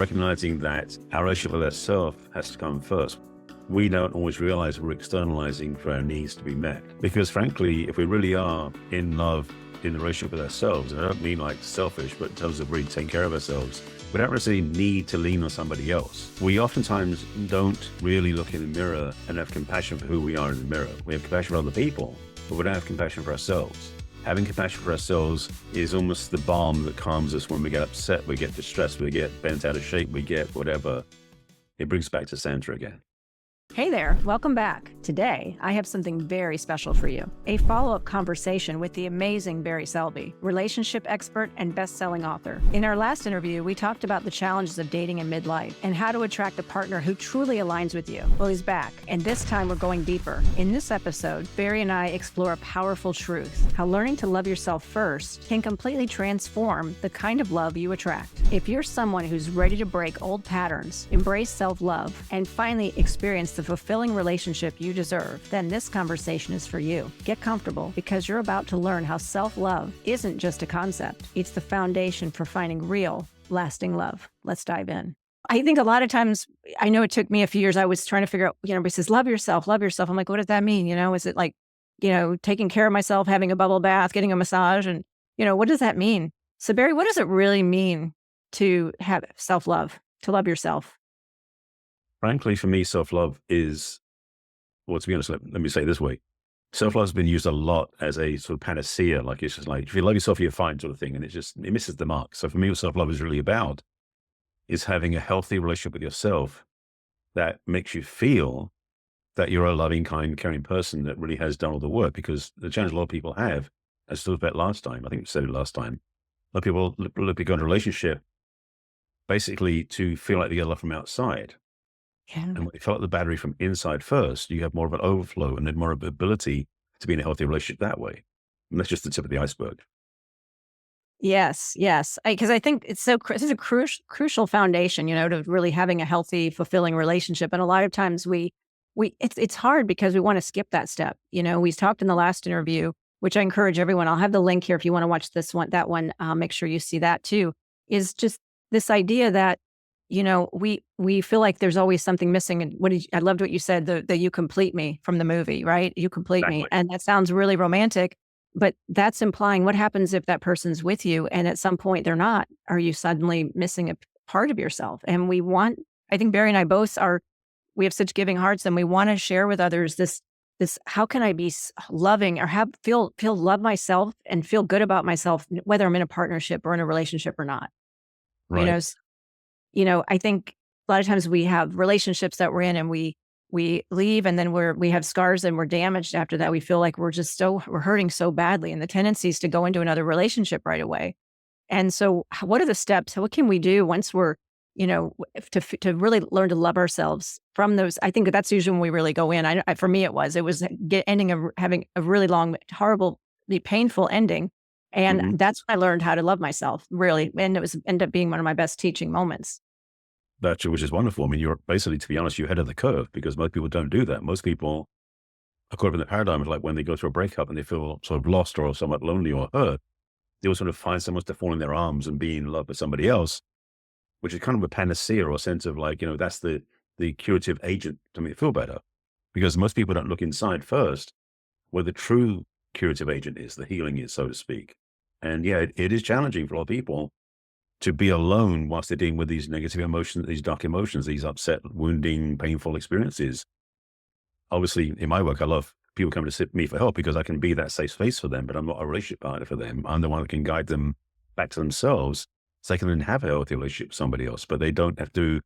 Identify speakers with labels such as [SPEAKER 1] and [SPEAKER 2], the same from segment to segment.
[SPEAKER 1] recognizing that our relationship with ourselves has to come first. We don't always realize we're externalizing for our needs to be met. Because frankly, if we really are in love in the relationship with ourselves, and I don't mean like selfish, but in terms of really taking care of ourselves, we don't necessarily need to lean on somebody else. We oftentimes don't really look in the mirror and have compassion for who we are in the mirror. We have compassion for other people, but we don't have compassion for ourselves. Having compassion for ourselves is almost the balm that calms us when we get upset, we get distressed, we get bent out of shape, we get whatever. It brings back to center again.
[SPEAKER 2] Hey there, welcome back. Today, I have something very special for you. A follow-up conversation with the amazing Barry Selby, relationship expert and best-selling author. In our last interview, we talked about the challenges of dating in midlife and how to attract a partner who truly aligns with you. Well, he's back, and this time we're going deeper. In this episode, Barry and I explore a powerful truth, how learning to love yourself first can completely transform the kind of love you attract. If you're someone who's ready to break old patterns, embrace self-love, and finally experience the fulfilling relationship you deserve, then this conversation is for you. Get comfortable because you're about to learn how self-love isn't just a concept. It's the foundation for finding real, lasting love. Let's dive in. I think a lot of times, I know it took me a few years, I was trying to figure out, everybody says, love yourself, love yourself. I'm like, what does that mean? Is it like, taking care of myself, having a bubble bath, getting a massage? And, what does that mean? So Barry, what does it really mean to have self-love, to love yourself?
[SPEAKER 1] Frankly, for me, self-love is, well, to be honest, let me say it this way. Self-love has been used a lot as a sort of panacea, like it's just like, if you love yourself, you're fine sort of thing. And it misses the mark. So for me, what self-love is really about is having a healthy relationship with yourself that makes you feel that you're a loving, kind, caring person that really has done all the work. Because the challenge a lot of people have, as I talked about last time, I think we said it last time, a lot of people look to go in a relationship basically to feel like they get love from outside.
[SPEAKER 2] Yeah.
[SPEAKER 1] And when you fill up the battery from inside first, you have more of an overflow and then more of an ability to be in a healthy relationship that way. And that's just the tip of the iceberg.
[SPEAKER 2] Yes, yes. Because I think this is a crucial foundation, to really having a healthy, fulfilling relationship. And a lot of times it's hard because we want to skip that step. We talked in the last interview, which I encourage everyone. I'll have the link here if you want to watch that one. Make sure you see that too. Is just this idea that we feel like there's always something missing. And I loved what you said, the you complete me from the movie, right? You complete me.
[SPEAKER 1] Exactly.
[SPEAKER 2] And that sounds really romantic, but that's implying what happens if that person's with you and at some point they're not? Are you suddenly missing a part of yourself? And I think Barry and I both we have such giving hearts and we want to share with others this, how can I be loving or feel love myself and feel good about myself, whether I'm in a partnership or in a relationship or not.
[SPEAKER 1] Right.
[SPEAKER 2] I think a lot of times we have relationships that we're in and we leave and then we have scars and we're damaged after that. We feel like we're hurting so badly and the tendency is to go into another relationship right away. And so what are the steps? What can we do once we're, to really learn to love ourselves from those? I think that's usually when we really go in. For me, it was having a really long, horrible, painful ending. And that's when I learned how to love myself, really. And it ended up being one of my best teaching moments.
[SPEAKER 1] Which is wonderful. I mean, you're basically, to be honest, you're ahead of the curve because most people don't do that. Most people are caught up in the paradigm of like when they go through a breakup and they feel sort of lost or somewhat lonely or hurt, they will sort of find someone to fall in their arms and be in love with somebody else, which is kind of a panacea or a sense of like, that's the curative agent to make it feel better. Because most people don't look inside first where the true curative agent is, the healing is, so to speak. And yeah, it is challenging for a lot of people to be alone whilst they're dealing with these negative emotions, these dark emotions, these upset, wounding, painful experiences. Obviously, in my work, I love people coming to sit me for help because I can be that safe space for them, but I'm not a relationship partner for them. I'm the one that can guide them back to themselves so they can then have a healthy relationship with somebody else, but they don't have to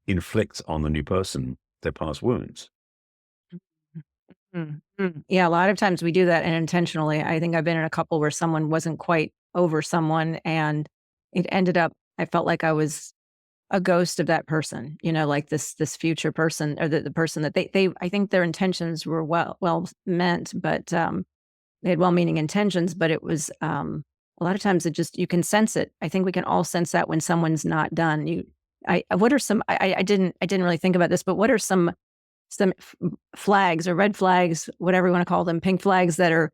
[SPEAKER 1] inflict on the new person their past wounds.
[SPEAKER 2] Yeah, a lot of times we do that and intentionally. I think I've been in a couple where someone wasn't quite over someone and it ended up, I felt like I was a ghost of that person, like this future person or the person that I think their intentions were well meant, but they had well-meaning intentions, but it was a lot of times you can sense it. I think we can all sense that when someone's not done. I didn't really think about this, but what are some flags or red flags, whatever you want to call them, pink flags that are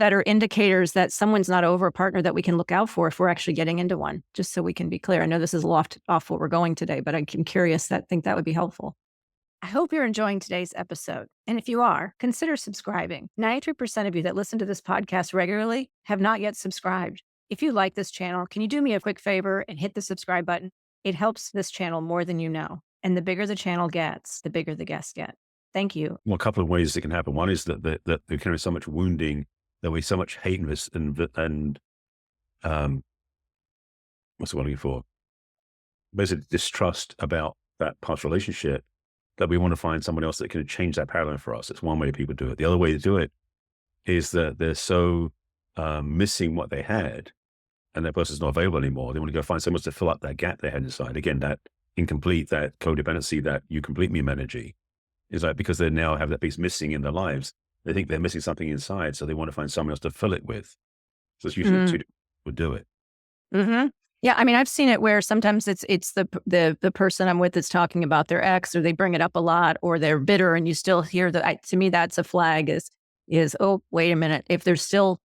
[SPEAKER 2] that are indicators that someone's not over a partner that we can look out for if we're actually getting into one, just so we can be clear. I know this is off what we're going today, but I'm curious think that would be helpful. I hope you're enjoying today's episode. And if you are, consider subscribing. 93% of you that listen to this podcast regularly have not yet subscribed. If you like this channel, can you do me a quick favor and hit the subscribe button? It helps this channel more than you know. And the bigger the channel gets, the bigger the guests get. Thank you.
[SPEAKER 1] Well, a couple of ways it can happen. One is that there can be so much wounding, there we so much hate and what's the word I'm looking for? Basically distrust about that past relationship, that we want to find someone else that can change that paradigm for us. It's one way people do it. The other way to do it is that they're so missing what they had, and that person's not available anymore. They want to go find someone else to fill up that gap they had inside. Again, that incomplete, that codependency, that you complete me energy is like, because they now have that piece missing in their lives. They think they're missing something inside, so they want to find someone else to fill it with. So it's usually two would do it.
[SPEAKER 2] Mm-hmm. Yeah, I mean, I've seen it where sometimes it's the person I'm with that's talking about their ex, or they bring it up a lot, or they're bitter, and you still hear that. To me, that's a flag. Is oh, wait a minute. If there's still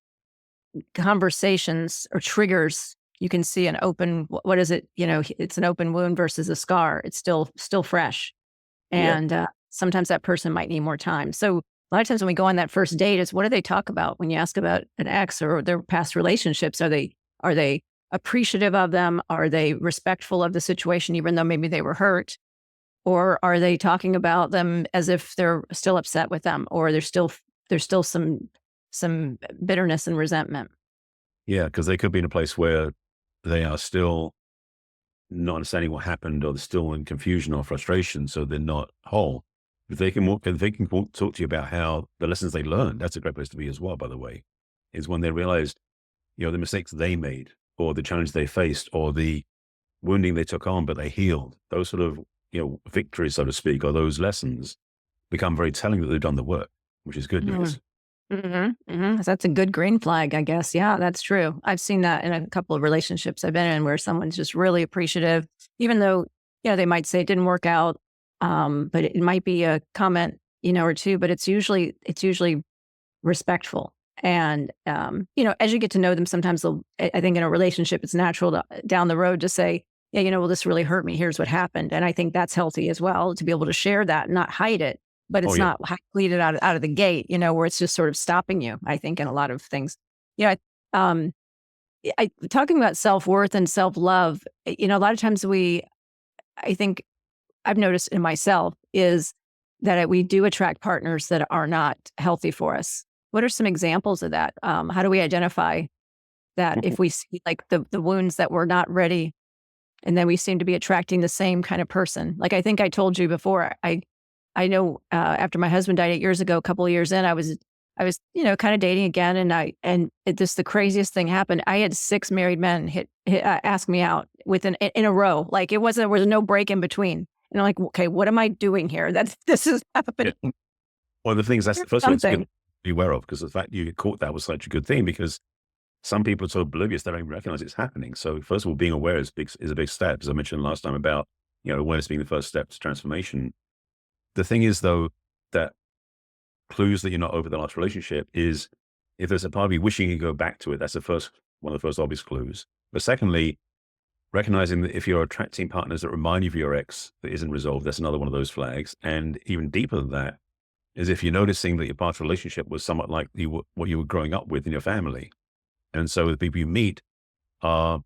[SPEAKER 2] conversations or triggers, you can see an open. What is it? It's an open wound versus a scar. It's still fresh, and sometimes that person might need more time. So a lot of times when we go on that first date, is what do they talk about when you ask about an ex or their past relationships? Are they appreciative of them? Are they respectful of the situation, even though maybe they were hurt? Or are they talking about them as if they're still upset with them, or there's still some bitterness and resentment?
[SPEAKER 1] Yeah, because they could be in a place where they are still not understanding what happened, or they're still in confusion or frustration, so they're not whole. If they can talk to you about how the lessons they learned, that's a great place to be as well, by the way, is when they realized, the mistakes they made, or the challenge they faced, or the wounding they took on, but they healed. Those sort of, victories, so to speak, or those lessons become very telling that they've done the work, which is good news.
[SPEAKER 2] Mm-hmm. Mm-hmm. That's a good green flag, I guess. Yeah, that's true. I've seen that in a couple of relationships I've been in where someone's just really appreciative, even though, they might say it didn't work out. But it might be a comment, or two, but it's usually respectful. And, as you get to know them, sometimes I think in a relationship, it's natural to down the road to say, yeah, well, this really hurt me. Here's what happened. And I think that's healthy as well, to be able to share that and not hide it, but it's not lead it out of the gate, where it's just sort of stopping you, I think, in a lot of things. Talking about self-worth and self-love, a lot of times I think I've noticed in myself is that we do attract partners that are not healthy for us. What are some examples of that? How do we identify that if we see like the wounds that we're not ready, and then we seem to be attracting the same kind of person? Like I think I told you before, I know after my husband died 8 years ago, a couple of years in, I was kind of dating again, and the craziest thing happened. I had 6 married men ask me out in a row. Like there was no break in between. And I'm like, okay, what am I doing here? This is happening.
[SPEAKER 1] Yeah. Well, the things that's the first one it's good to be aware of, because the fact you caught that was such a good thing, because some people are so oblivious they don't even recognize it's happening. So first of all, being aware is a big step, as I mentioned last time about awareness being the first step to transformation. The thing is, though, that clues that you're not over the last relationship is if there's a part of you wishing you go back to it. That's one of the first obvious clues. But secondly, recognizing that if you're attracting partners that remind you of your ex that isn't resolved, that's another one of those flags. And even deeper than that is if you're noticing that your past relationship was somewhat like what you were growing up with in your family. And so the people you meet are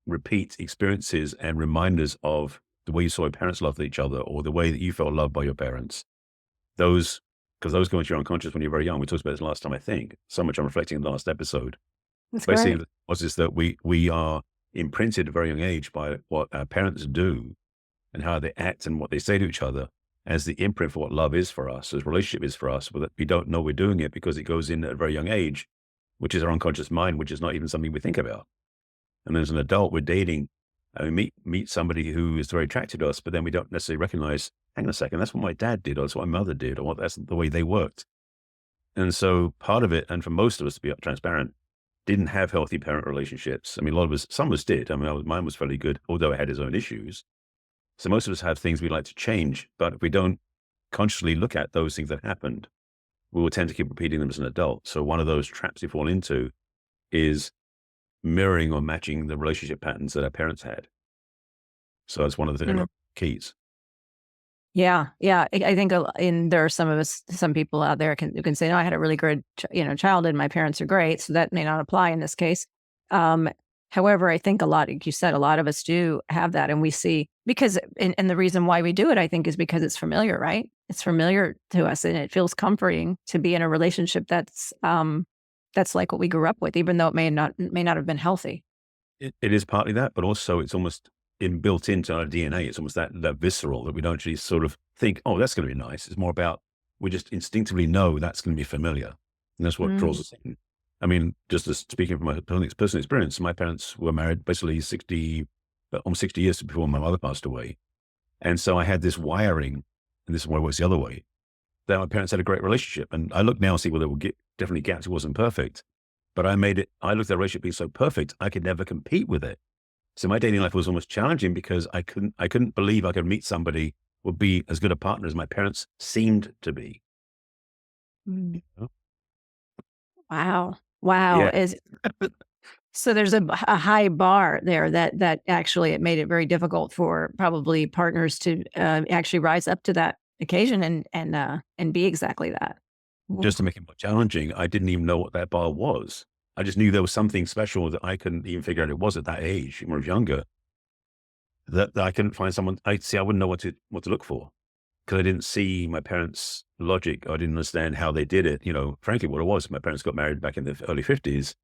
[SPEAKER 1] repeat experiences and reminders of the way you saw your parents love each other, or the way that you felt loved by your parents. Because those go into your unconscious when you're very young. We talked about this last time, I think. So much I'm reflecting in the last episode.
[SPEAKER 2] That's
[SPEAKER 1] basically
[SPEAKER 2] great.
[SPEAKER 1] Was is that we are imprinted at a very young age by what our parents do and how they act and what they say to each other as the imprint for what love is for us, as relationship is for us, but that we don't know we're doing it because it goes in at a very young age, which is our unconscious mind, which is not even something we think about. And as an adult, we're dating and we meet somebody who is very attracted to us, but then we don't necessarily recognize, hang on a second, that's what my dad did, or that's what my mother did, or that's the way they worked. And so part of it, and for most of us, to be transparent, didn't have healthy parent relationships. I mean, some of us did. I mean, mine was fairly good, although it had its own issues. So most of us have things we'd like to change, but if we don't consciously look at those things that happened, we will tend to keep repeating them as an adult. So one of those traps you fall into is mirroring or matching the relationship patterns that our parents had. So that's one of the keys.
[SPEAKER 2] Yeah, yeah. I think and there are some people out there who can say, "No, I had a really good, childhood. My parents are great," so that may not apply in this case. Um, However, I think like you said, a lot of us do have that, and we see because, and the reason why we do it, I think, is because it's familiar, right? It's familiar to us, and it feels comforting to be in a relationship that's like what we grew up with, even though it may not have been healthy.
[SPEAKER 1] It is partly that, but also it's almost built into our DNA. It's almost that visceral that we don't actually sort of think, oh, that's going to be nice. It's more about we just instinctively know that's going to be familiar. And that's what draws
[SPEAKER 2] Mm.
[SPEAKER 1] us in. I mean, just as speaking from my personal experience, my parents were married basically almost 60 years before my mother passed away. And so I had this wiring, and this is why it works the other way, that my parents had a great relationship. And I look now and see, well, there were definitely gaps. It wasn't perfect. But I looked at the relationship being so perfect, I could never compete with it. So my dating life was almost challenging because I couldn't believe I could meet somebody who would be as good a partner as my parents seemed to be.
[SPEAKER 2] Mm.
[SPEAKER 1] You know?
[SPEAKER 2] Wow, wow.
[SPEAKER 1] Yeah.
[SPEAKER 2] So there's a high bar there that actually it made it very difficult for probably partners to actually rise up to that occasion and be exactly that.
[SPEAKER 1] Just
[SPEAKER 2] Oof.
[SPEAKER 1] to make it more challenging, I didn't even know what that bar was. I just knew there was something special that I couldn't even figure out it was at that age when I was younger, that I couldn't find someone. I wouldn't know what to look for because I didn't see my parents' logic. I didn't understand how they did it. Frankly, what it was, my parents got married back in the early 50s.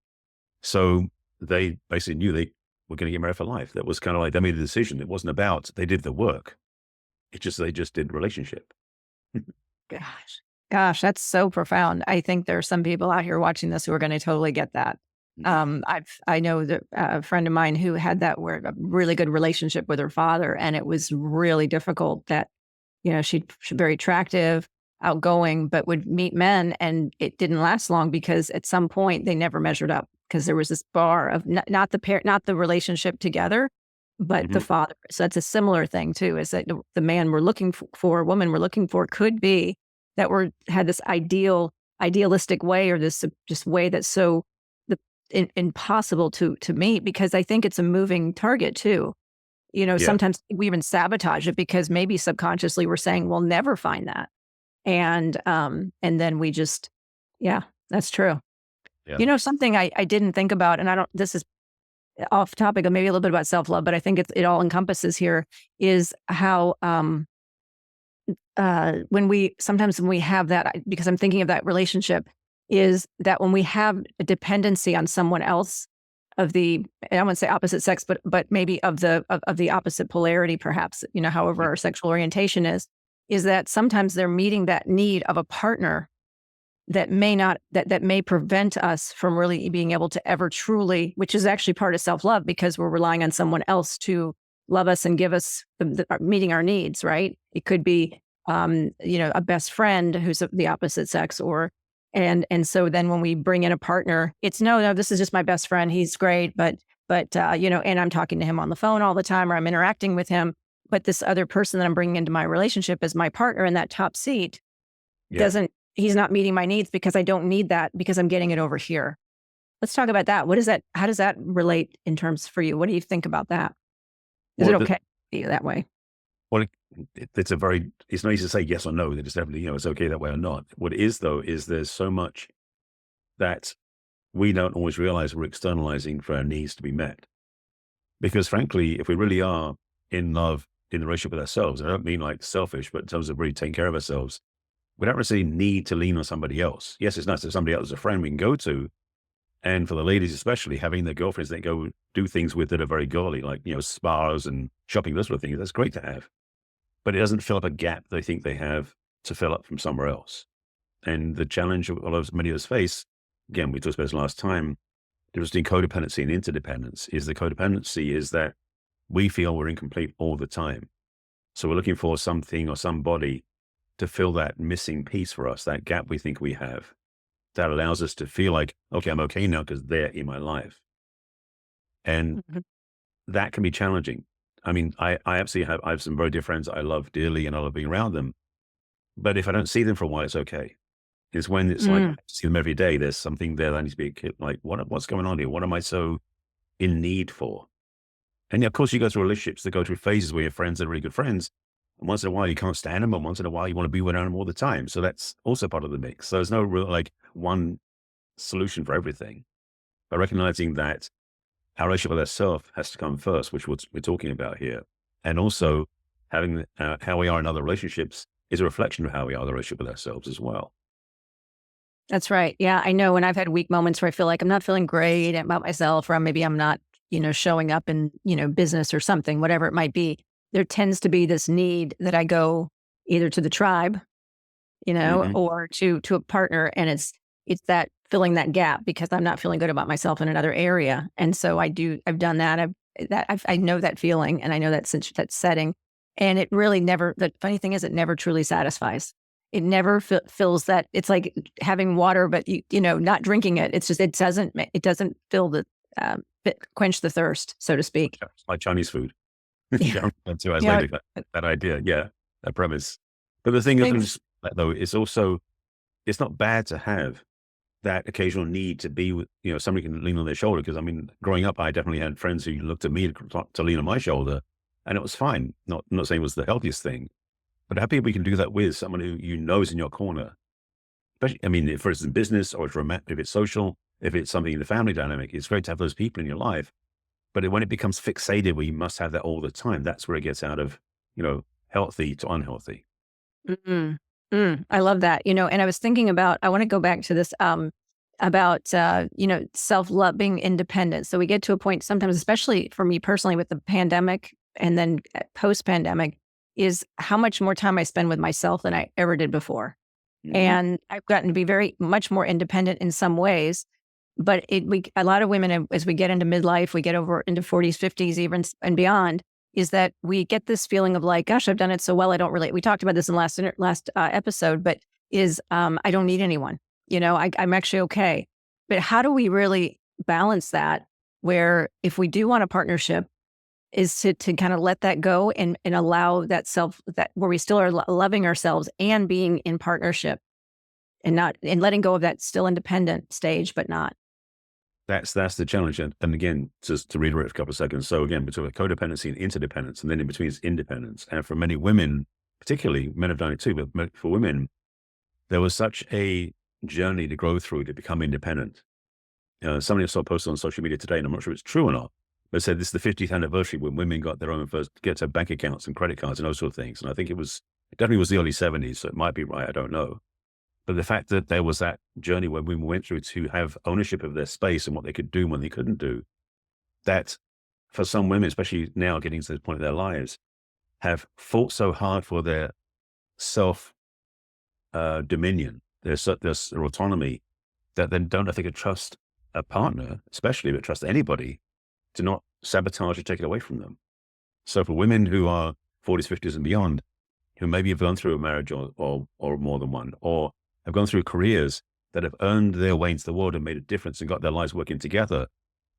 [SPEAKER 1] So they basically knew they were going to get married for life. That was kind of like they made a decision. It wasn't about they did the work. They just did relationship.
[SPEAKER 2] Gosh, gosh, that's so profound. I think there are some people out here watching this who are going to totally get that. I know that a friend of mine who had that where a really good relationship with her father, and it was really difficult that she's very attractive, outgoing, but would meet men, and it didn't last long because at some point they never measured up because there was this bar of not the relationship together, but the
[SPEAKER 1] Mhm.
[SPEAKER 2] father. So that's a similar thing too, is that the man we're looking for, woman we're looking for, could be that had this idealistic way or this just way that's so the, impossible to meet because I think it's a moving target too.
[SPEAKER 1] Yeah,
[SPEAKER 2] Sometimes we even sabotage it because maybe subconsciously we're saying we'll never find that. And then we just yeah, that's true.
[SPEAKER 1] yeah.
[SPEAKER 2] Something I didn't think about, and I don't this is off topic of maybe a little bit about self-love, but I think it all encompasses here is how when we have that because I'm thinking of that relationship, is that when we have a dependency on someone else of the I don't want to say opposite sex, but maybe of the opposite polarity, perhaps, however our sexual orientation is that sometimes they're meeting that need of a partner that may not that may prevent us from really being able to ever truly, which is actually part of self-love because we're relying on someone else to love us and give us meeting our needs, right? It could be a best friend who's of the opposite sex, or and so then when we bring in a partner, it's no, this is just my best friend. He's great, but and I'm talking to him on the phone all the time, or I'm interacting with him. But this other person that I'm bringing into my relationship as my partner in that top seat
[SPEAKER 1] Yeah.
[SPEAKER 2] doesn't he's not meeting my needs because I don't need that because I'm getting it over here. Let's talk about that. What is that? How does that relate in terms for you? What do you think about that? Is it
[SPEAKER 1] Well,
[SPEAKER 2] okay to be that way?
[SPEAKER 1] well, it's not easy to say yes or no. That it's definitely, it's okay that way or not. What it is though, is there's so much that we don't always realize we're externalizing for our needs to be met. Because frankly, if we really are in love in the relationship with ourselves, and I don't mean like selfish, but in terms of really taking care of ourselves, we don't really need to lean on somebody else. Yes, it's nice to have somebody else as a friend we can go to. And for the ladies, especially having their girlfriends they go do things with that are very girly, like, spas and shopping, those sort of things. That's great to have. But it doesn't fill up a gap they think they have to fill up from somewhere else. And the challenge many of us face, again, we talked about this last time, the difference between codependency and interdependence is the codependency is that we feel we're incomplete all the time. So we're looking for something or somebody to fill that missing piece for us, that gap we think we have. That allows us to feel like, okay, I'm okay now because they're in my life. And
[SPEAKER 2] Mhm.
[SPEAKER 1] that can be challenging. I mean, I absolutely I have some very dear friends I love dearly and I love being around them. But if I don't see them for a while, it's okay. is when it's like, I
[SPEAKER 2] Mm,
[SPEAKER 1] see them every day. There's something there that I need to be like, what's going on here? What am I so in need for? And of course, you go through relationships that go through phases where your friends are really good friends. And once in a while, you can't stand them. And once in a while, you want to be around them all the time. So that's also part of the mix. So there's no real like one solution for everything. But recognizing that our relationship with ourselves has to come first, which we're talking about here. And also having how we are in other relationships is a reflection of how we are in the relationship with ourselves as well.
[SPEAKER 2] that's right. Yeah, I know when I've had weak moments where I feel like I'm not feeling great about myself, or maybe I'm not, showing up in, business or something, whatever it might be, there tends to be this need that I go either to the tribe,
[SPEAKER 1] Hmm.
[SPEAKER 2] or to a partner, and it's that filling that gap because I'm not feeling good about myself in another area. And so I've done that. I know that feeling, and I know that setting, and it really never, the funny thing is it never truly satisfies. It never fills that. It's like having water, but not drinking it. It's just, it doesn't fill quench the thirst, so to speak.
[SPEAKER 1] Like Chinese food.
[SPEAKER 2] Yeah.
[SPEAKER 1] That's who I was
[SPEAKER 2] Yeah.
[SPEAKER 1] later, that idea. Yeah, that premise. But the thing is,
[SPEAKER 2] Thanks.
[SPEAKER 1] though, it's also, it's not bad to have that occasional need to be with, somebody can lean on their shoulder. Cause I mean, growing up, I definitely had friends who looked at me to lean on my shoulder, and it was fine. I'm not saying it was the healthiest thing, but happy we can do that with someone who is in your corner. Especially, I mean, if it's in business or if it's social, if it's something in the family dynamic, it's great to have those people in your life. But when it becomes fixated, where you must have that all the time, that's where it gets out of, healthy to unhealthy.
[SPEAKER 2] Mm, I love that. And I was thinking about, I want to go back to this, about, self-love, being independent. So we get to a point sometimes, especially for me personally with the pandemic and then post-pandemic, is how much more time I spend with myself than I ever did before.
[SPEAKER 1] Hmm.
[SPEAKER 2] And I've gotten to be very much more independent in some ways. But a lot of women, as we get into midlife, we get over into 40s, 50s, even and beyond, is that we get this feeling of like, gosh, I've done it so well. I don't really, we talked about this in last episode, but I don't need anyone. I'm actually okay. But how do we really balance that where if we do want a partnership, is to kind of let that go and allow that that where we still are loving ourselves and being in partnership and not, and letting go of that still independent stage, but not.
[SPEAKER 1] That's the challenge. And again, just to reiterate for a couple of seconds. So again, between codependency and interdependence, and then in between is independence. And for many women, particularly men have done it too, but for women, there was such a journey to go through to become independent. Somebody I saw posted on social media today, and I'm not sure it's true or not, but it said this is the 50th anniversary when women got their own first, get their bank accounts and credit cards and those sort of things. And I think it definitely was the early 70s, so it might be right. I don't know. But the fact that there was that journey where women went through to have ownership of their space and what they could do when they couldn't do, that for some women, especially now getting to this point in their lives, have fought so hard for their self dominion, their autonomy, that then don't, I think, trust a partner, especially, but trust anybody to not sabotage or take it away from them. So for women who are 40s, 50s and beyond, who maybe have gone through a marriage or more than one, or have gone through careers that have earned their way into the world and made a difference and got their lives working together,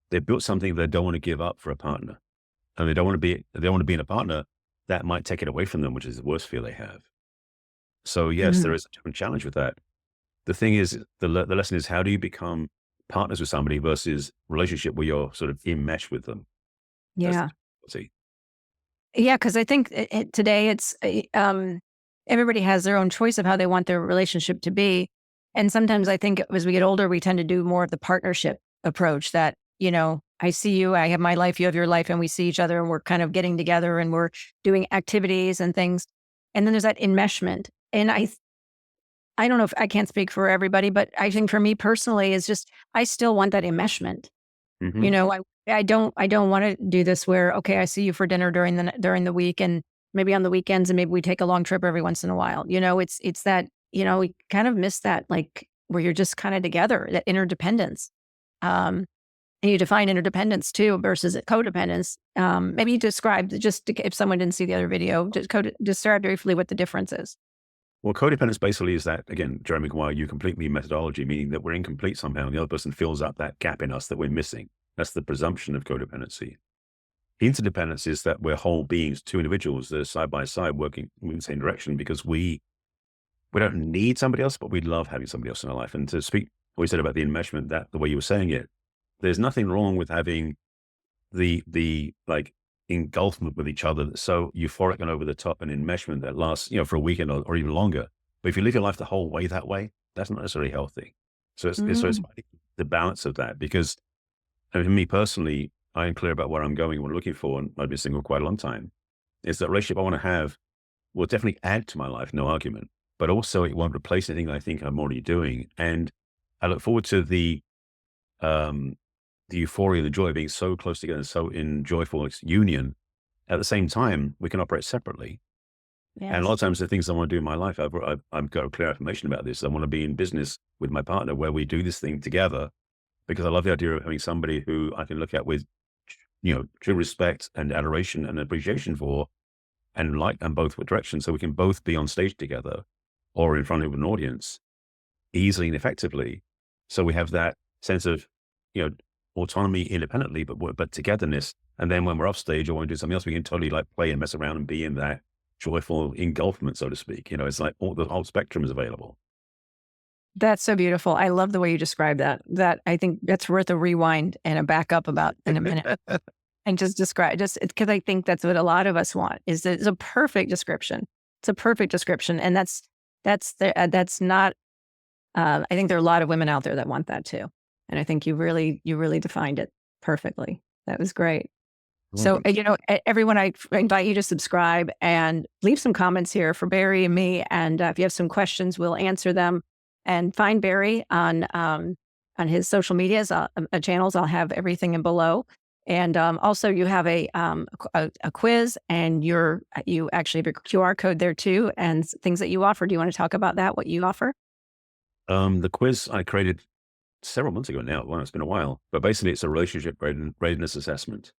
[SPEAKER 1] they've built something they don't want to give up for a partner. And they don't want to be in a partner that might take it away from them, which is the worst fear they have. So yes, there
[SPEAKER 2] Mhm.
[SPEAKER 1] is a different challenge with that. The thing is, the lesson is, how do you become partners with somebody versus relationship where you're sort of enmeshed with them? That's the
[SPEAKER 2] Yeah.
[SPEAKER 1] difficulty.
[SPEAKER 2] Yeah, because I think today everybody has their own choice of how they want their relationship to be. And sometimes I think as we get older, we tend to do more of the partnership approach that, I see you, I have my life, you have your life, and we see each other and we're kind of getting together and we're doing activities and things. And then there's that enmeshment. And I don't know, if I can't speak for everybody, but I think for me personally, is just, I still want that enmeshment.
[SPEAKER 1] Hmm.
[SPEAKER 2] I don't wanna do this where, okay, I see you for dinner during the week and maybe on the weekends, and maybe we take a long trip every once in a while. It's that, we kind of miss that, like, where you're just kinda together, that interdependence. Um, and you define interdependence too versus codependence. Maybe you describe, if someone didn't see the other video, just describe briefly what the difference is.
[SPEAKER 1] Well, codependence basically is that, again, Jeremy McGuire, you complete me methodology, meaning that we're incomplete somehow, and the other person fills up that gap in us that we're missing. That's the presumption of codependency. Interdependence is that we're whole beings, two individuals that are side by side working in the same direction because we we don't need somebody else, but we love having somebody else in our life. And to speak what you said about the enmeshment, that the way you were saying it, there's nothing wrong with having the like engulfment with each other that's so euphoric and over the top, and enmeshment that lasts, for a weekend or even longer. But if you live your life the whole way that way, that's not necessarily healthy. So it's
[SPEAKER 2] Mm,
[SPEAKER 1] the balance of that, because I mean, for me personally, I am clear about where I'm going, what I'm looking for, and I've been single quite a long time. Is that relationship I want to have will definitely add to my life, no argument, but also it won't replace anything I think I'm already doing. And I look forward to um, the euphoria, the joy of being so close together and so in joyful union. At the same time, we can operate separately. And a lot
[SPEAKER 2] yes.
[SPEAKER 1] of times the things I want to do in my life, I've got clear information about this. I want to be in business with my partner where we do this thing together, because I love the idea of having somebody who I can look at with, true respect and adoration and appreciation for, and like, and both directions. So we can both be on stage together or in front of an audience easily and effectively. So we have that sense of, you know, autonomy independently, but togetherness. And then when we're off stage or when we do something else, we can totally like play and mess around and be in that joyful engulfment, so to speak. It's like the whole spectrum is available.
[SPEAKER 2] That's so beautiful. I love the way you describe that. That I think that's worth a rewind and a backup about in a minute. And just describe, just because I think that's what a lot of us want, is it's a perfect description. It's a perfect description. And that's not, I think there are a lot of women out there that want that too. And I think you really defined it perfectly. That was great. So,
[SPEAKER 1] Welcome.
[SPEAKER 2] everyone, I invite you to subscribe and leave some comments here for Barry and me. And if you have some questions, we'll answer them. And find Barry on his social medias, channels. I'll have everything in below. And also, you have a quiz, and you actually have a QR code there too, and things that you offer. Do you want to talk about that? What you offer?
[SPEAKER 1] The quiz I created several months ago now. Well, it's been a while, but basically it's a relationship readiness assessment.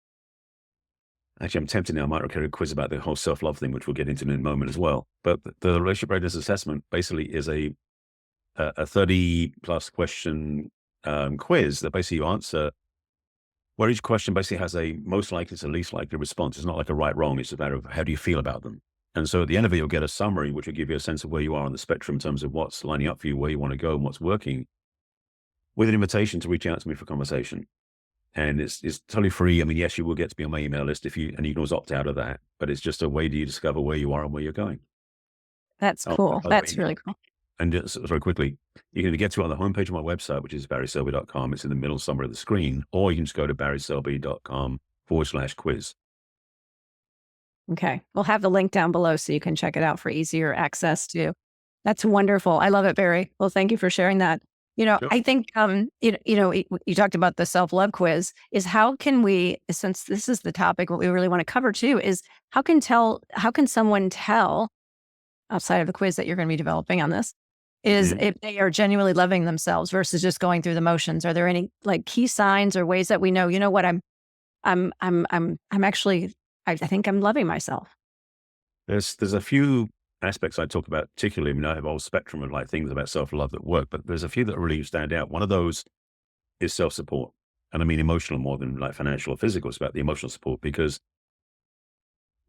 [SPEAKER 1] Actually, I'm tempted now. I might create a quiz about the whole self-love thing, which we'll get into in a moment as well. But the relationship readiness assessment basically is a 30 plus question quiz that basically you answer, where each question basically has a most likely to least likely response. It's not like a right wrong. It's a matter of how do you feel about them. And so at the end of it, you'll get a summary, which will give you a sense of where you are on the spectrum in terms of what's lining up for you, where you want to go and what's working, with an invitation to reach out to me for conversation. And it's totally free. I mean, yes, you will get to be on my email list and you can always opt out of that, but it's just a way to discover where you are and where you're going.
[SPEAKER 2] That's
[SPEAKER 1] Oh,
[SPEAKER 2] cool.
[SPEAKER 1] by the
[SPEAKER 2] That's
[SPEAKER 1] way,
[SPEAKER 2] really cool.
[SPEAKER 1] and just very quickly, you can either get to it on the homepage of my website, which is barryselby.com. It's in the middle somewhere of the screen, or you can just go to barryselby.com/quiz.
[SPEAKER 2] Okay. We'll have the link down below so you can check it out for easier access too. That's wonderful. I love it, Barry. Well, thank you for sharing that.
[SPEAKER 1] Sure.
[SPEAKER 2] I think, you talked about the self-love quiz. Is how can we, since this is the topic, what we really want to cover too, is how can someone tell, outside of the quiz that you're going to be developing on this, is
[SPEAKER 1] Mhm.
[SPEAKER 2] if they are genuinely loving themselves versus just going through the motions? Are there any like key signs or ways that we know, you know what, I'm actually, I think I'm loving myself.
[SPEAKER 1] There's a few aspects I talk about, particularly. I mean, I have a whole spectrum of like things about self-love that work, but there's a few that really stand out. One of those is self-support. And I mean emotional more than like financial or physical. It's about the emotional support, because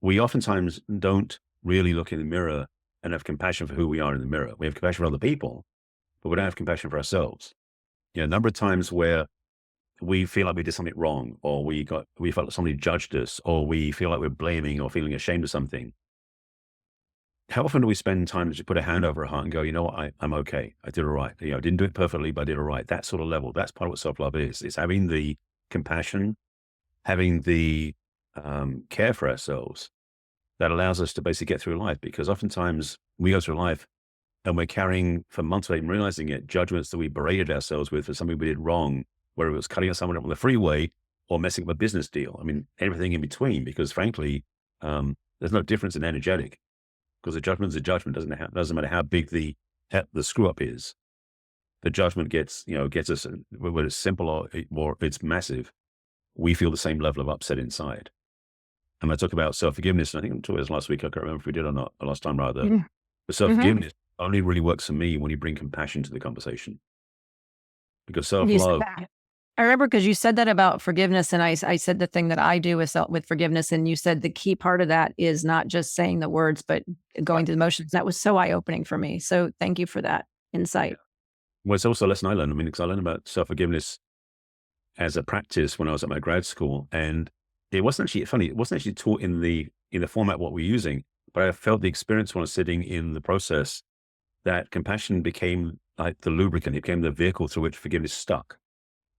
[SPEAKER 1] we oftentimes don't really look in the mirror and have compassion for who we are in the mirror. We have compassion for other people, but we don't have compassion for ourselves. A number of times where we feel like we did something wrong, or we felt like somebody judged us, or we feel like we're blaming or feeling ashamed of something. How often do we spend time to just put a hand over our heart and go, you know what, I'm okay. I did all right. I didn't do it perfectly, but I did all right. That sort of level. That's part of what self-love is. It's having the compassion, having the care for ourselves that allows us to basically get through life. Because oftentimes we go through life and we're carrying, for months without even realizing it, judgments that we berated ourselves with for something we did wrong, whether it was cutting someone up on the freeway or messing up a business deal. I mean, everything in between, because frankly, there's no difference in energetic, because the judgment's a judgment. Doesn't matter how big the screw up is. The judgment gets us, whether it's simple or it's massive, we feel the same level of upset inside. And I talk about self-forgiveness, and I think I talked about this last week. I can't remember if we did or not, or last time rather.
[SPEAKER 2] Mhm.
[SPEAKER 1] But
[SPEAKER 2] Mhm.
[SPEAKER 1] self-forgiveness only really works for me when you bring compassion to the conversation. Because
[SPEAKER 2] You said
[SPEAKER 1] self-love,
[SPEAKER 2] that. I remember because you said that about forgiveness, and I said the thing that I do with forgiveness, and you said the key part of that is not just saying the words, but going
[SPEAKER 1] Right.
[SPEAKER 2] through the motions. That was so eye opening for me. So thank you for that
[SPEAKER 1] Yeah.
[SPEAKER 2] insight.
[SPEAKER 1] Well, it's also a lesson I learned. I mean, because I learned about self-forgiveness as a practice when I was at my grad school, and it wasn't actually funny. It wasn't actually taught in the format what we're using, but I felt the experience when I was sitting in the process that compassion became like the lubricant. It became the vehicle through which forgiveness stuck.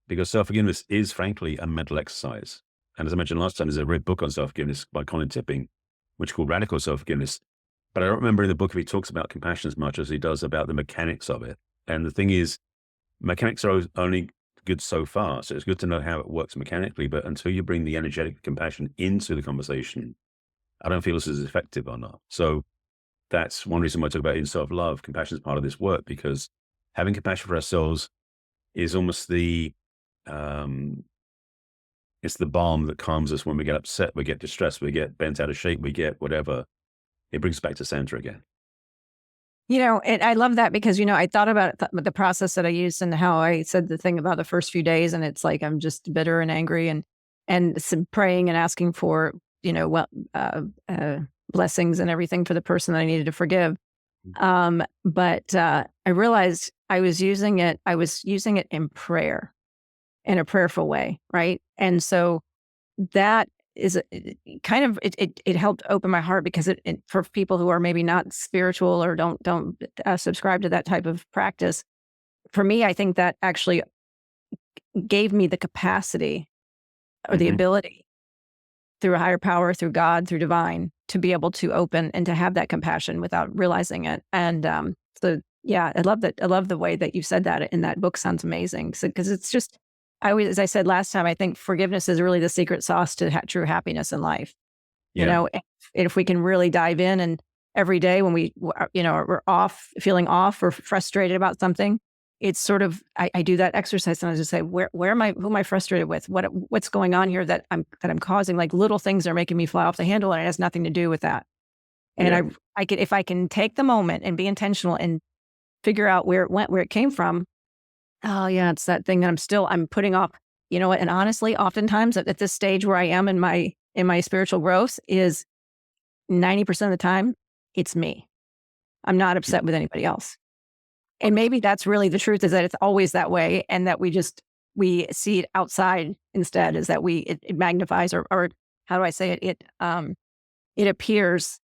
[SPEAKER 1] Because self-forgiveness is frankly a mental exercise. And as I mentioned last time, there's a great book on self-forgiveness by Colin Tipping, which is called Radical Self-Forgiveness. But I don't remember in the book if he talks about compassion as much as he does about the mechanics of it. And the thing is, mechanics are only good so far. So it's good to know how it works mechanically, but until you bring the energetic compassion into the conversation, I don't feel it's as effective or not. So that's one reason why I talk about in self-love. Compassion is part of this work because having compassion for ourselves is almost um, it's the balm that calms us when we get upset, we get distressed, we get bent out of shape, we get whatever. It brings us back to center again.
[SPEAKER 2] And I love that because, I thought about the process that I used and how I said the thing about the first few days. And it's like, I'm just bitter and angry and some praying and asking for, well, blessings and everything for the person that I needed to forgive. But I realized I was using it in prayer, in a prayerful way. Right. And so that is kind of it helped open my heart because it for people who are maybe not spiritual or don't subscribe to that type of practice. For me, I think that actually gave me the capacity or the
[SPEAKER 1] Hmm.
[SPEAKER 2] ability through a higher power, through God, through divine, to be able to open and to have that compassion without realizing it. And so, yeah, I love that. I love the way that you said that in that book. Sounds amazing. Because it's just, as I said last time, I think forgiveness is really the secret sauce to true happiness in life.
[SPEAKER 1] Yeah.
[SPEAKER 2] If we can really dive in and every day when we're off, feeling off or frustrated about something, it's sort of, I do that exercise and I just say, where am I, who am I frustrated with? What's going on here that I'm causing, like little things are making me fly off the handle and it has nothing to do with that. And
[SPEAKER 1] Yeah.
[SPEAKER 2] I could, if I can take the moment and be intentional and figure out where it went, where it came from. Oh yeah, it's that thing that I'm putting off. You know what? And honestly, oftentimes at this stage where I am in my spiritual growth is 90% of the time, it's me. I'm not
[SPEAKER 1] Yeah.
[SPEAKER 2] upset with anybody else. And maybe that's really the truth is that it's always that way. And that we see it outside instead is that it magnifies or how do I say it? It appears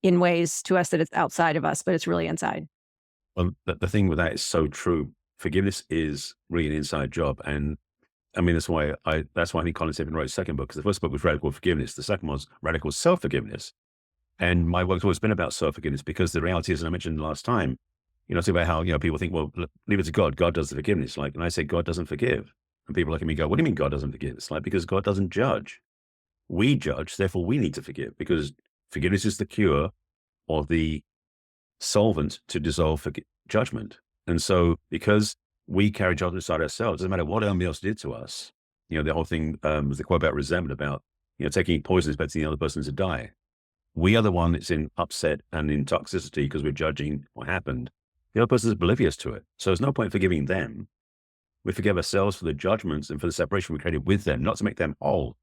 [SPEAKER 2] in ways to us that it's outside of us, but it's really inside.
[SPEAKER 1] Well, the thing with that is so true. Forgiveness is really an inside job. And I mean, that's why I think Colin Tipping wrote his second book, because the first book was Radical Forgiveness. The second was Radical Self-Forgiveness. And my work's always been about self-forgiveness because the reality is, and I mentioned last time, it's about how, people think, well, leave it to God. God does the forgiveness. Like, and I say, God doesn't forgive. And people look at me and go, what do you mean God doesn't forgive? It's like, because God doesn't judge. We judge, therefore we need to forgive because forgiveness is the cure or the solvent to dissolve judgment. And so because we carry judgment inside ourselves, it doesn't matter what anybody else did to us. The whole thing was the quote about resentment about, taking poison is better than the other person to die. We are the one that's in upset and in toxicity because we're judging what happened. The other person is oblivious to it. So there's no point forgiving them. We forgive ourselves for the judgments and for the separation we created with them, not to make them whole,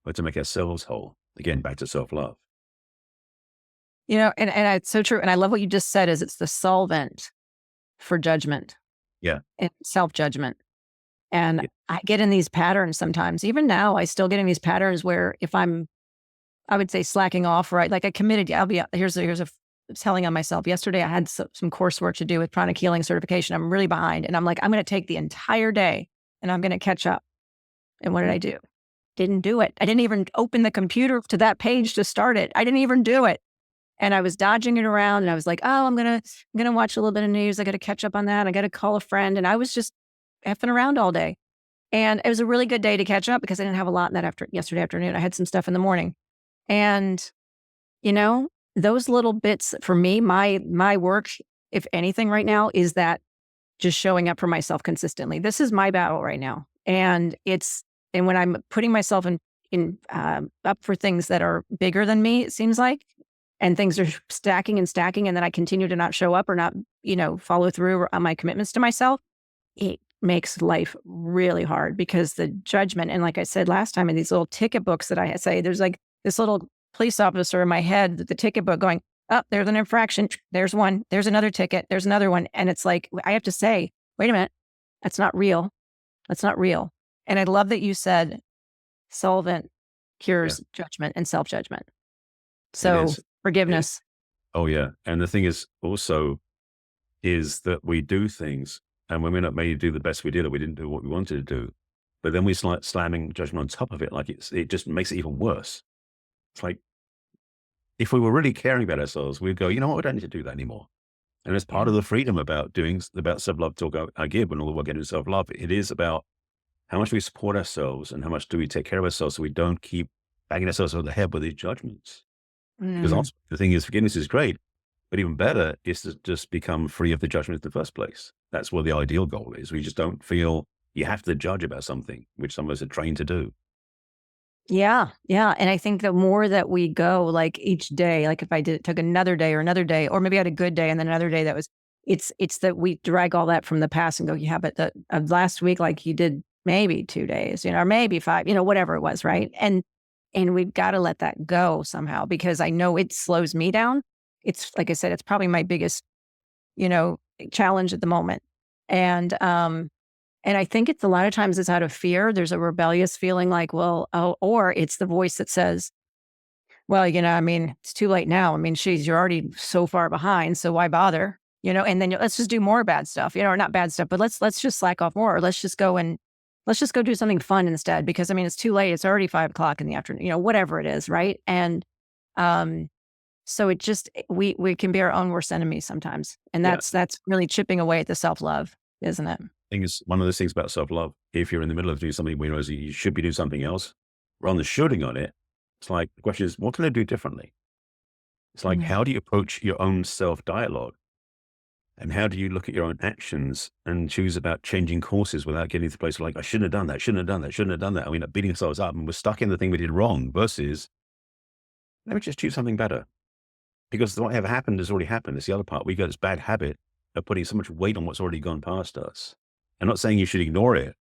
[SPEAKER 1] but to make ourselves whole. Again, back to self-love.
[SPEAKER 2] And it's so true. And I love what you just said is it's the solvent for judgment
[SPEAKER 1] Yeah.
[SPEAKER 2] and self-judgment. And
[SPEAKER 1] Yeah.
[SPEAKER 2] I get in these patterns sometimes. Even now, I still get in these patterns where if I would say slacking off, right? Like I committed, here's a telling on myself. Yesterday, I had some coursework to do with pranic healing certification. I'm really behind. And I'm like, I'm going to take the entire day and I'm going to catch up. And what did
[SPEAKER 1] Mhm.
[SPEAKER 2] I do? Didn't do it. I didn't even open the computer to that page to start it. I didn't even do it. And I was dodging it around and I was like, oh, I'm gonna watch a little bit of news. I gotta catch up on that. I gotta call a friend. And I was just effing around all day. And it was a really good day to catch up because I didn't have a lot in that yesterday afternoon. I had some stuff in the morning. And, you know, those little bits for me, my work, if anything right now, is that just showing up for myself consistently. This is my battle right now. And when I'm putting myself in up for things that are bigger than me, it seems like, and things are stacking and stacking, and then I continue to not show up or not, follow through on my commitments to myself, makes life really hard because the judgment, and like I said last time, in these little ticket books that I say, there's like this little police officer in my head, the ticket book going, oh, there's an infraction. There's one. There's another ticket. There's another one. And it's like, I have to say, wait a minute, that's not real. That's not real. And I love that you said solvent
[SPEAKER 1] Yeah,
[SPEAKER 2] cures judgment and self-judgment.
[SPEAKER 1] it
[SPEAKER 2] So
[SPEAKER 1] is. It is.
[SPEAKER 2] forgiveness.
[SPEAKER 1] Oh yeah. And the thing is also is that we do things and when we not maybe do the best we did or we didn't do what we wanted to do, but then we start slamming judgment on top of it. Like it just makes it even worse. It's like, if we were really caring about ourselves, we'd go, you know what, we don't need to do that anymore. And it's part
[SPEAKER 2] Yeah.
[SPEAKER 1] of the freedom about about self-love talk I give and all the work getting self-love. It is about how much we support ourselves and how much do we take care of ourselves so we don't keep banging ourselves over the head with these judgments. Because
[SPEAKER 2] Mm.
[SPEAKER 1] also, the thing is, forgiveness is great, but even better is to just become free of the judgment in the first place. That's what the ideal goal is. We just don't feel you have to judge about something, which some of us are trained to do.
[SPEAKER 2] Yeah, yeah, and I think the more that we go, like, each day, like, if I took another day, or maybe I had a good day and then another day that was it's that we drag all that from the past and go, "Yeah, but the last week, like, you did maybe 2 days, or maybe 5," whatever it was, right? And we've gotta let that go somehow because I know it slows me down. It's like I said, it's probably my biggest, you know, challenge at the moment, and I think it's a lot of times it's out of fear. There's a rebellious feeling like, well, oh, or it's the voice that says, well, I mean, it's too late now. I mean, she's you're already so far behind, so why bother? And then let's just do more bad stuff, or not bad stuff, but let's just slack off more. Or let's just go do something fun instead. Because I mean, it's too late. It's already 5 o'clock in the afternoon. Whatever it is, right? And um, so it just we can be our own worst enemies sometimes, and
[SPEAKER 1] Yeah.
[SPEAKER 2] that's really chipping away at the self love, isn't it?
[SPEAKER 1] Thing is, one of those things about self-love, if you're in the middle of doing something where you realize you should be doing something else, rather than shooting on it, it's like the question is, what can I do differently? It's like,
[SPEAKER 2] Mhm.
[SPEAKER 1] how do you approach your own self-dialogue? And how do you look at your own actions and choose about changing courses without getting to the place like, I shouldn't have done that, shouldn't have done that, shouldn't have done that. And we end up beating ourselves up and we're stuck in the thing we did wrong versus, let me just choose something better. Because whatever happened has already happened. It's the other part. We got this bad habit of putting so much weight on what's already gone past us. I'm not saying you should ignore it,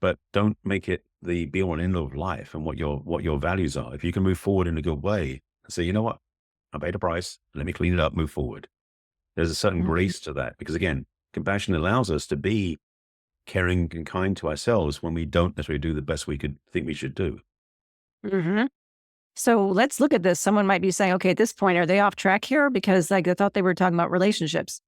[SPEAKER 1] but don't make it the be all and end all of life and what your values are. If you can move forward in a good way and say, you know what, I paid a price. Let me clean it up, move forward. There's a certain
[SPEAKER 2] Mhm.
[SPEAKER 1] grace to that because again, compassion allows us to be caring and kind to ourselves when we don't necessarily do the best we could think we should do.
[SPEAKER 2] Mhm. So let's look at this. Someone might be saying, okay, at this point, are they off track here? Because like I thought they were talking about relationships.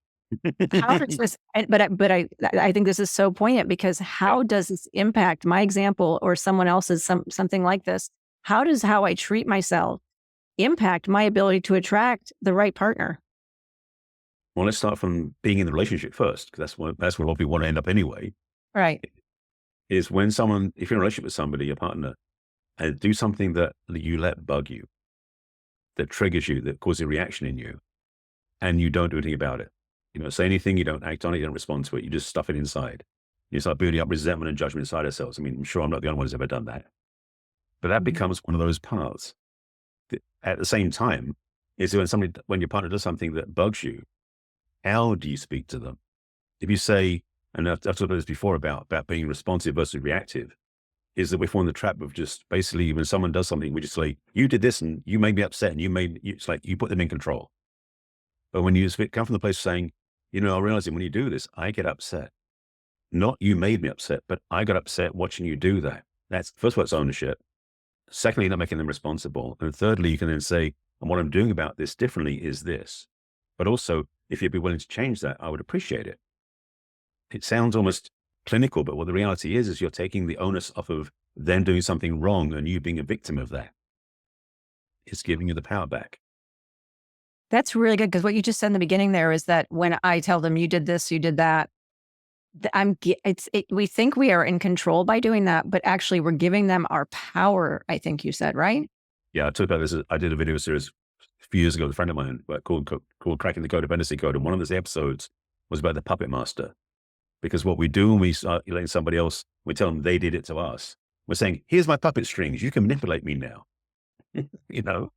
[SPEAKER 2] How does this, but I think this is so poignant because
[SPEAKER 1] Yeah.
[SPEAKER 2] how does this impact my example or someone else's, something like this? How does how I treat myself impact my ability to attract the right partner?
[SPEAKER 1] Well, let's start from being in the relationship first, because that's where a lot of people want to end up anyway.
[SPEAKER 2] Right.
[SPEAKER 1] Is when if you're in a relationship with somebody, your partner, and do something that you let bug you, that triggers you, that causes a reaction in you, and you don't do anything about it. You don't say anything, you don't act on it, you don't respond to it, you just stuff it inside. You start building up resentment and judgment inside ourselves. I mean, I'm sure I'm not the only one who's ever done that. But that
[SPEAKER 2] Mhm.
[SPEAKER 1] becomes one of those paths. At the same time, is when your partner does something that bugs you, how do you speak to them? If you say, and I've talked about this before about being responsive versus reactive, is that we fall in the trap of just basically when someone does something, we just say, you did this and you made me upset and it's like you put them in control. But when you come from the place saying, I realize that when you do this, I get upset. Not you made me upset, but I got upset watching you do that. That's first of all, it's ownership. Secondly, not making them responsible. And thirdly, you can then say, and what I'm doing about this differently is this. But also, if you'd be willing to change that, I would appreciate it. It sounds almost clinical, but what the reality is you're taking the onus off of them doing something wrong and you being a victim of that. It's giving you the power back.
[SPEAKER 2] That's really good because what you just said in the beginning there is that when I tell them you did this, you did that, we think we are in control by doing that, but actually we're giving them our power, I think you said, right?
[SPEAKER 1] Yeah, I talked about this. I did a video series a few years ago with a friend of mine called Cracking the Codependency Code. And one of those episodes was about the puppet master. Because what we do when we start letting somebody else, we tell them they did it to us. We're saying, here's my puppet strings. You can manipulate me now. you know,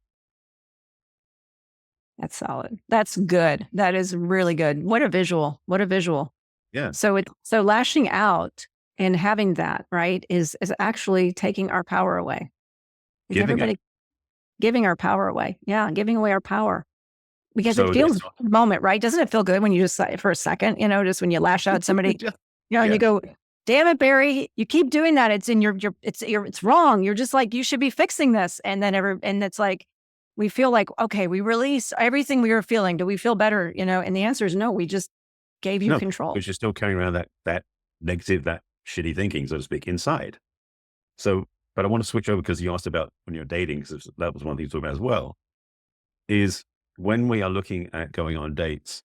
[SPEAKER 2] That's solid. That's good. That is really good. What a visual. What a visual.
[SPEAKER 1] Yeah.
[SPEAKER 2] So lashing out and having that, right, is actually taking our power away. Is
[SPEAKER 1] Giving it.
[SPEAKER 2] everybody giving our power away? Yeah, giving away our power. Because it
[SPEAKER 1] So
[SPEAKER 2] feels
[SPEAKER 1] it's
[SPEAKER 2] good in the moment, right? Doesn't it feel good when you just for a second, just when you lash out at somebody,
[SPEAKER 1] just,
[SPEAKER 2] and you
[SPEAKER 1] yeah.
[SPEAKER 2] go, "Damn it, Barry, you keep doing that. It's in it's wrong. You're just like, you should be fixing this." And then and it's like, we feel like, okay, we release everything we were feeling. Do we feel better? And the answer is no. We just gave you
[SPEAKER 1] No,
[SPEAKER 2] control.
[SPEAKER 1] because you're still carrying around that negative, that shitty thinking, so to speak, inside. So, but I want to switch over because you asked about when you're dating, because that was one thing you talked about as well, is when we are looking at going on dates,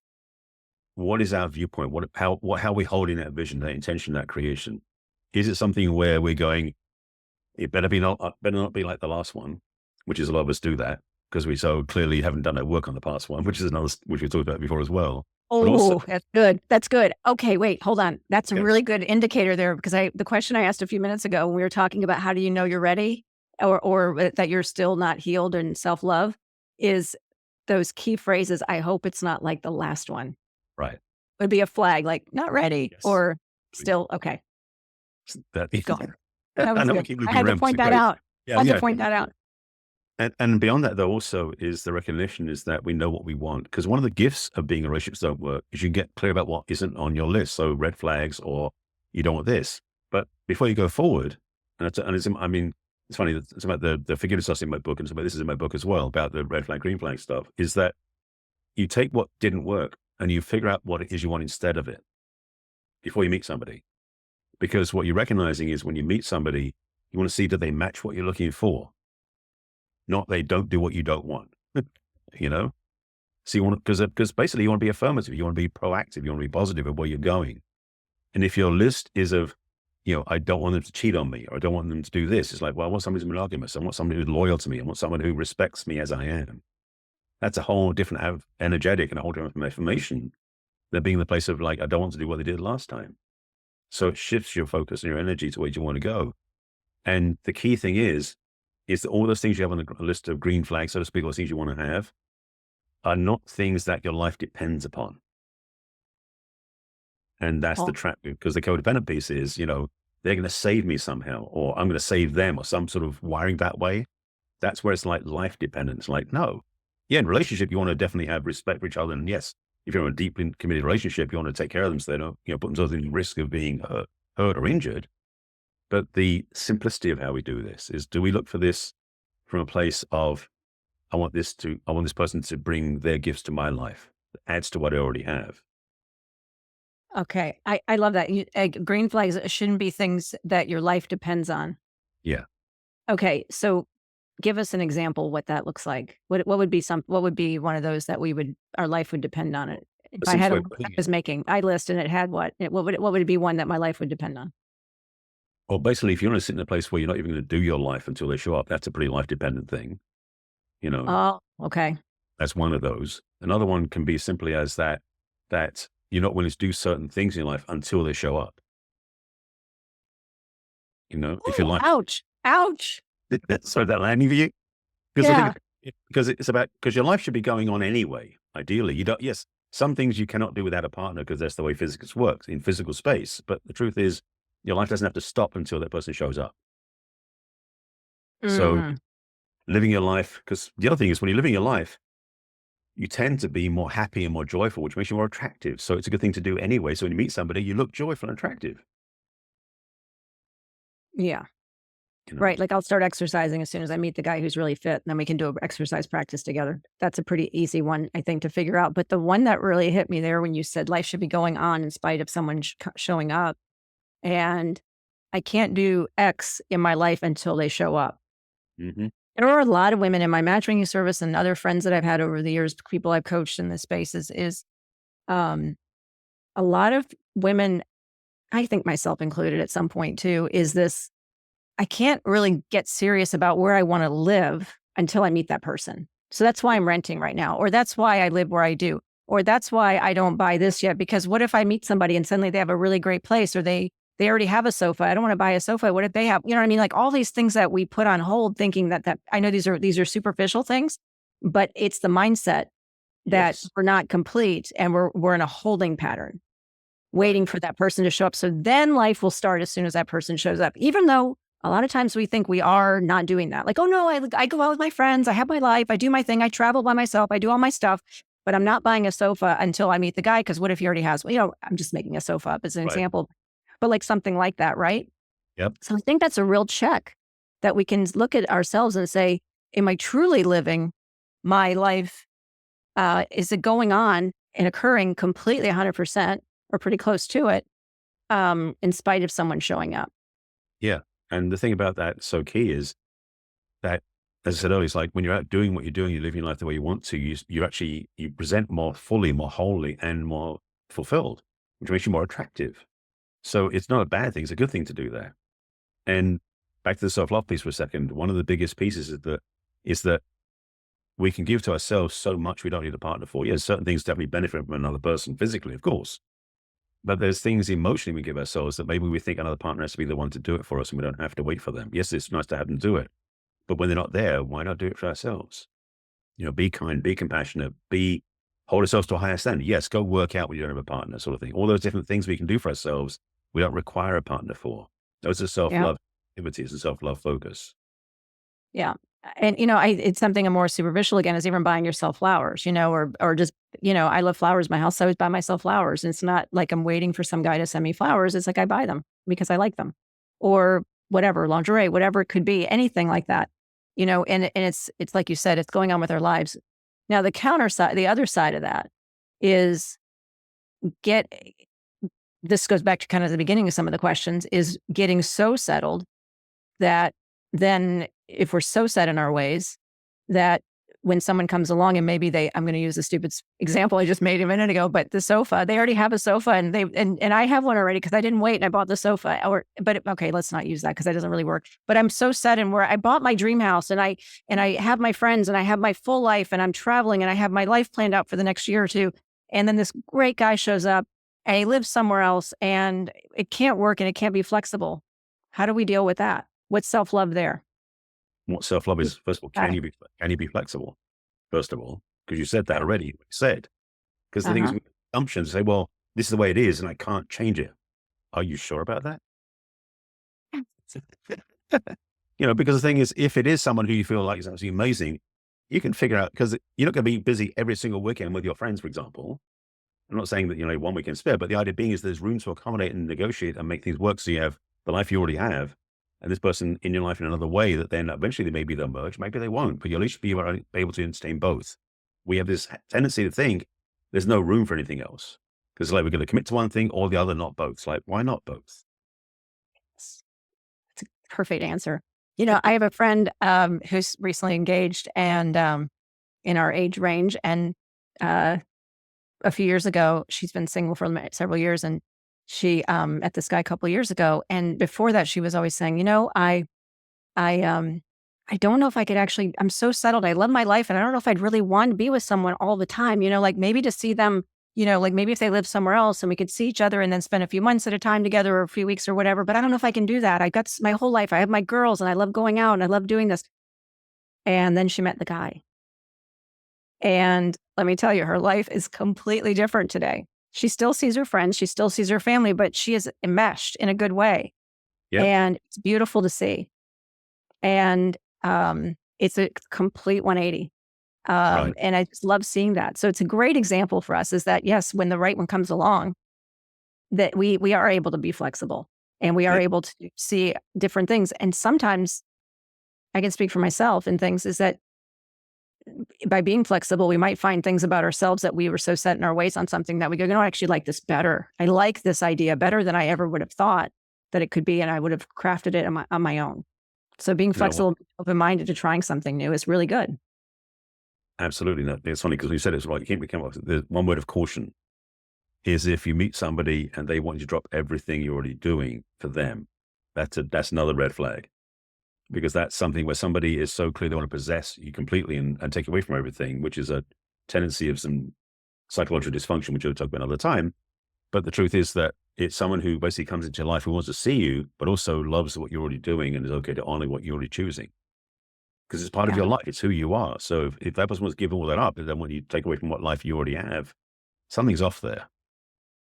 [SPEAKER 1] what is our viewpoint? How are we holding that vision, that intention, that creation? Is it something where we're going, it better not be like the last one, which is a lot of us do that because we so clearly haven't done our work on the past one, which is which we talked about before as well. But also,
[SPEAKER 2] Oh, that's good. That's good. Okay, wait, hold on. That's a
[SPEAKER 1] okay,
[SPEAKER 2] really good indicator there, because the question I asked a few minutes ago when we were talking about how do you know you're ready, or that you're still not healed and self-love, is those key phrases. I hope it's not like the last one.
[SPEAKER 1] right.
[SPEAKER 2] Would be a flag, like not ready
[SPEAKER 1] Yes.
[SPEAKER 2] or still okay.
[SPEAKER 1] That,
[SPEAKER 2] Keep going. That
[SPEAKER 1] I
[SPEAKER 2] was
[SPEAKER 1] know we
[SPEAKER 2] good.
[SPEAKER 1] keep
[SPEAKER 2] I
[SPEAKER 1] looping
[SPEAKER 2] had to
[SPEAKER 1] around, but
[SPEAKER 2] point
[SPEAKER 1] it's
[SPEAKER 2] that
[SPEAKER 1] great.
[SPEAKER 2] out.
[SPEAKER 1] Yeah,
[SPEAKER 2] I had to
[SPEAKER 1] yeah.
[SPEAKER 2] point that out.
[SPEAKER 1] And beyond that, though, also is the recognition is that we know what we want. Because one of the gifts of being in relationships don't work is you get clear about what isn't on your list. So red flags, or you don't want this. But before you go forward, I mean, it's funny that it's about the forgiveness stuff in my book, and so this is in my book as well about the red flag, green flag stuff. Is that you take what didn't work and you figure out what it is you want instead of it before you meet somebody. Because what you're recognizing is when you meet somebody, you want to see, do they match what you're looking for? Not they don't do what you don't want, you know? So you want to, because basically you want to be affirmative, you want to be proactive, you want to be positive of where you're going. And if your list is of, I don't want them to cheat on me, or I don't want them to do this, it's like, well, I want somebody who's monogamous. I want somebody who's loyal to me. I want someone who respects me as I am. That's a whole different energetic and a whole different information than being in the place of like, I don't want to do what they did last time. So it shifts your focus and your energy to where you want to go. And the key thing is that all those things you have on the list of green flags, so to speak, or things you want to have, are not things that your life depends upon. And that's the
[SPEAKER 2] Oh,
[SPEAKER 1] trap, because the codependent piece is, they're going to save me somehow, or I'm going to save them, or some sort of wiring that way. That's where it's like life dependent. It's like, no. Yeah, in relationship, you want to definitely have respect for each other. And yes, if you're in a deeply committed relationship, you want to take care of them so they don't, put themselves in risk of being hurt or injured. But the simplicity of how we do this is, do we look for this from a place of, I want this person to bring their gifts to my life that adds to what I already have.
[SPEAKER 2] okay. I love that. Green flags shouldn't be things that your life depends on.
[SPEAKER 1] Yeah.
[SPEAKER 2] Okay, so give us an example what that looks like. What would be one of those that our life would depend on it? If
[SPEAKER 1] The
[SPEAKER 2] I had
[SPEAKER 1] simplest
[SPEAKER 2] a
[SPEAKER 1] way
[SPEAKER 2] list
[SPEAKER 1] of
[SPEAKER 2] I
[SPEAKER 1] putting it,
[SPEAKER 2] was making, I list and it had what would it be one that my life would depend on?
[SPEAKER 1] well, basically, if you want to sit in a place where you're not even going to do your life until they show up, that's a pretty life dependent thing.
[SPEAKER 2] Oh, okay.
[SPEAKER 1] That's one of those. Another one can be simply as that you're not willing to do certain things in your life until they show up. If your
[SPEAKER 2] Ooh,
[SPEAKER 1] life,
[SPEAKER 2] ouch. Ouch.
[SPEAKER 1] so that landing for you, because I
[SPEAKER 2] Yeah.
[SPEAKER 1] think because your life should be going on anyway. Ideally, you don't. Yes, some things you cannot do without a partner because that's the way physics works in physical space. But the truth is, your life doesn't have to stop until that person shows up. So
[SPEAKER 2] Mhm.
[SPEAKER 1] living your life, because the other thing is when you're living your life, you tend to be more happy and more joyful, which makes you more attractive. So it's a good thing to do anyway. So when you meet somebody, you look joyful and attractive.
[SPEAKER 2] Yeah.
[SPEAKER 1] You know,
[SPEAKER 2] Right, like, I'll start exercising as soon as I meet the guy who's really fit, and then we can do a exercise practice together. That's a pretty easy one, I think, to figure out, but the one that really hit me there when you said life should be going on in spite of someone showing up, and I can't do X in my life until they show up.
[SPEAKER 1] hmm
[SPEAKER 2] There are a lot of women in my matchmaking service and other friends that I've had over the years, people I've coached in this space um, a lot of women, I think myself included at some point too, is this I can't really get serious about where I want to live until I meet that person. So that's why I'm renting right now, or that's why I live where I do, or that's why I don't buy this yet. Because what if I meet somebody and suddenly they have a really great place, or they already have a sofa? I don't want to buy a sofa. What if they have, you know what I mean? Like all these things that we put on hold, thinking that I know these are superficial things, but it's the mindset that
[SPEAKER 1] yes.
[SPEAKER 2] we're not complete and we're in a holding pattern.
[SPEAKER 1] Right.
[SPEAKER 2] waiting for that person to show up. So then life will start as soon as that person shows up, even though a lot of times we think we are not doing that. Like, oh no, I go out with my friends, I have my life, I do my thing, I travel by myself, I do all my stuff, but I'm not buying a sofa until I meet the guy. Cause what if he already has, I'm just making a sofa up as an
[SPEAKER 1] Right.
[SPEAKER 2] example, but like something like that, right?
[SPEAKER 1] Yep.
[SPEAKER 2] So I think that's a real check that we can look at ourselves and say, am I truly living my life? Is it going on and occurring completely 100% or pretty close to it, in spite of someone showing up?
[SPEAKER 1] Yeah. And the thing about that so key is that, as I said earlier, it's like when you're out doing what you're doing, you're living your life the way you want to, you actually, you present more fully, more wholly, and more fulfilled, which makes you more attractive. So it's not a bad thing. It's a good thing to do that. And back to the self-love piece for a second, one of the biggest pieces is that we can give to ourselves so much we don't need a partner for. Yes, certain things definitely benefit from another person physically, of course. But there's things emotionally we give ourselves that maybe we think another partner has to be the one to do it for us and we don't have to wait for them. Yes, it's nice to have them do it. But when they're not there, why not do it for ourselves? Be kind, be compassionate, hold ourselves to a higher standard. Yes, go work out when you don't have a partner, sort of thing. All those different things we can do for ourselves, we don't require a partner for. Those are
[SPEAKER 2] Yeah.
[SPEAKER 1] self-love activities and self-love focus.
[SPEAKER 2] Yeah. And, it's something a more superficial again is even buying yourself flowers, or just, I love flowers. My house, I always buy myself flowers. And it's not like I'm waiting for some guy to send me flowers. It's like I buy them because I like them or whatever, lingerie, whatever it could be, anything like that, and it's like you said, it's going on with our lives. Now, the other side of that is get, this goes back to kind of the beginning of some of the questions is getting so settled that then if we're so set in our ways that when someone comes along and maybe I'm going to use the stupid example I just made a minute ago, but the sofa, they already have a sofa and I have one already because I didn't wait and I bought the sofa okay, let's not use that because that doesn't really work. But I'm so set in where I bought my dream house and I have my friends and I have my full life and I'm traveling and I have my life planned out for the next year or two. And then this great guy shows up and he lives somewhere else and it can't work and it can't be flexible. How do we deal with that? What's self-love there?
[SPEAKER 1] What self-love
[SPEAKER 2] Just
[SPEAKER 1] is, first of all,
[SPEAKER 2] got it.
[SPEAKER 1] can you be flexible? First of all, because you said that
[SPEAKER 2] Yeah.
[SPEAKER 1] already, you said, because the thing is,
[SPEAKER 2] Uh-huh.
[SPEAKER 1] we make assumptions say, well, this is the way it is and I can't change it. Are you sure about that? Because the thing is, if it is someone who you feel like is absolutely amazing, you can figure out, because you're not going to be busy every single weekend with your friends, for example. I'm not saying that, 1 weekend spare, but the idea being is there's room to accommodate and negotiate and make things work. So you have the life you already have and this person in your life in another way that then eventually maybe they'll merge, maybe they won't, but you'll at least be able to sustain both. We have this tendency to think there's no room for anything else because like we're going to commit to one thing or the other, not both. It's like, why not both?
[SPEAKER 2] Yes. That's a perfect answer. I have a friend who's recently engaged and in our age range. And uh, a few years ago, she's been single for several years. And she met this guy a couple of years ago. And before that, she was always saying, I I don't know if I could actually I'm so settled. I love my life and I don't know if I'd really want to be with someone all the time, like maybe to see them, like maybe if they live somewhere else and we could see each other and then spend a few months at a time together or a few weeks or whatever, but I don't know if I can do that. I got my whole life. I have my girls and I love going out and I love doing this. And then she met the guy. And let me tell you, her life is completely different today. She still sees her friends, she still sees her family, but she is enmeshed in a good way.
[SPEAKER 1] Yep.
[SPEAKER 2] And it's beautiful to see. And it's a complete 180.
[SPEAKER 1] Right.
[SPEAKER 2] And I just love seeing that. So it's a great example for us is that, yes, when the right one comes along, that we are able to be flexible and we are
[SPEAKER 1] Yep.
[SPEAKER 2] able to see different things. And sometimes I can speak for myself and things is that by being flexible, we might find things about ourselves that we were so set in our ways on something that we go, I actually like this better. I like this idea better than I ever would have thought that it could be. And I would have crafted it on my own. So being
[SPEAKER 1] You know what?
[SPEAKER 2] flexible, open-minded to trying something new is really good.
[SPEAKER 1] Absolutely. No, it's funny because you said it's right. You can't become, there's one word of caution is if you meet somebody and they want you to drop everything you're already doing for them, that's another red flag. Because that's something where somebody is so clear they want to possess you completely and take away from everything, which is a tendency of some psychological dysfunction, which we'll talk about another time. But the truth is that it's someone who basically comes into your life who wants to see you, but also loves what you're already doing and is okay to honor what you're already choosing. Because it's part of
[SPEAKER 2] Yeah.
[SPEAKER 1] your life. It's who you are. So if that person wants to give all that up, and then when you take away from what life you already have, something's off there.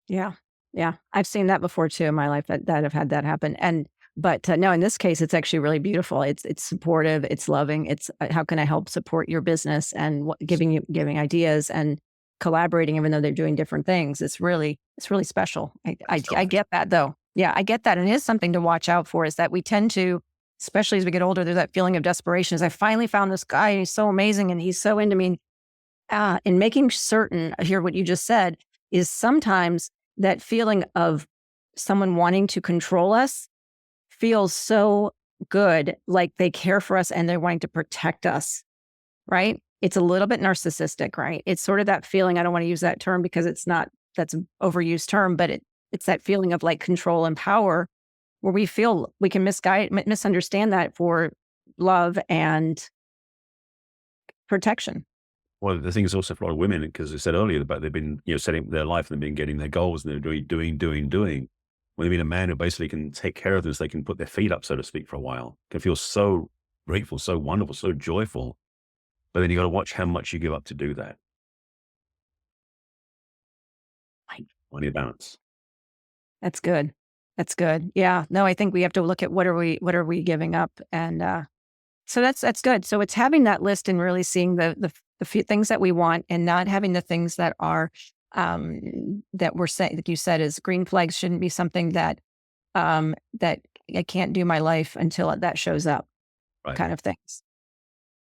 [SPEAKER 2] Yeah. Yeah, I've seen that before too in my life that have had that happen, and but, no, in this case, it's actually really beautiful. It's supportive, it's loving, it's, how can I help support your business and what giving ideas and collaborating even though they're doing different things. It's really special. I
[SPEAKER 1] Selfish.
[SPEAKER 2] get that though. Yeah, I get that, and it is something to watch out for is that we tend to, especially as we get older, there's that feeling of desperation is I finally found this guy and he's so amazing and he's so into me. And making certain, I hear what you just said, is sometimes that feeling of someone wanting to control us feels so good, like they care for us and they're wanting to protect us, right? It's a little bit narcissistic, right? It's sort of that feeling. I don't want to use that term because it's not, that's an overused term, but it's that feeling of like control and power where we feel we can misunderstand that for love and protection.
[SPEAKER 1] Well, the thing is also for a lot of women, because I said earlier about they've been, setting up their life and they've been getting their goals and they're doing. When they meet a man who basically can take care of this, they can put their feet up, so to speak, for a while, can feel so grateful, so wonderful, so joyful. But then you got to watch how much you give up to do that.
[SPEAKER 2] Right.
[SPEAKER 1] Find your balance.
[SPEAKER 2] That's good. That's good. Yeah. No, I think we have to look at what are we giving up, and so that's good. So it's having that list and really seeing the few things that we want, and not having the things that are that we're saying, like you said, is green flags shouldn't be something that I can't do my life until that shows up,
[SPEAKER 1] Right.
[SPEAKER 2] kind of things.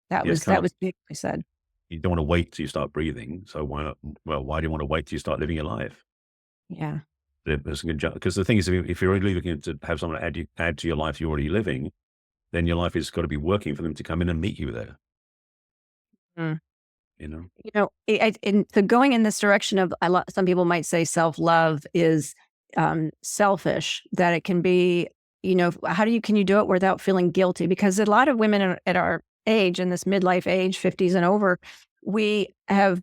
[SPEAKER 2] That
[SPEAKER 1] Yeah, it's
[SPEAKER 2] was
[SPEAKER 1] kind
[SPEAKER 2] that
[SPEAKER 1] of like
[SPEAKER 2] was beautifully said.
[SPEAKER 1] you don't want to wait till you start breathing. So why not? Well, why do you want to wait till you start living your life?
[SPEAKER 2] Yeah.
[SPEAKER 1] That's a good job. Because the thing is, if you're really looking to have someone add to your life you're already living, then your life has got to be working for them to come in and meet you there.
[SPEAKER 2] Mm.
[SPEAKER 1] You know.
[SPEAKER 2] So going in this direction of some people might say self love is selfish. That it can be, how can you do it without feeling guilty? Because a lot of women at our age, in this midlife age, 50s and over, we have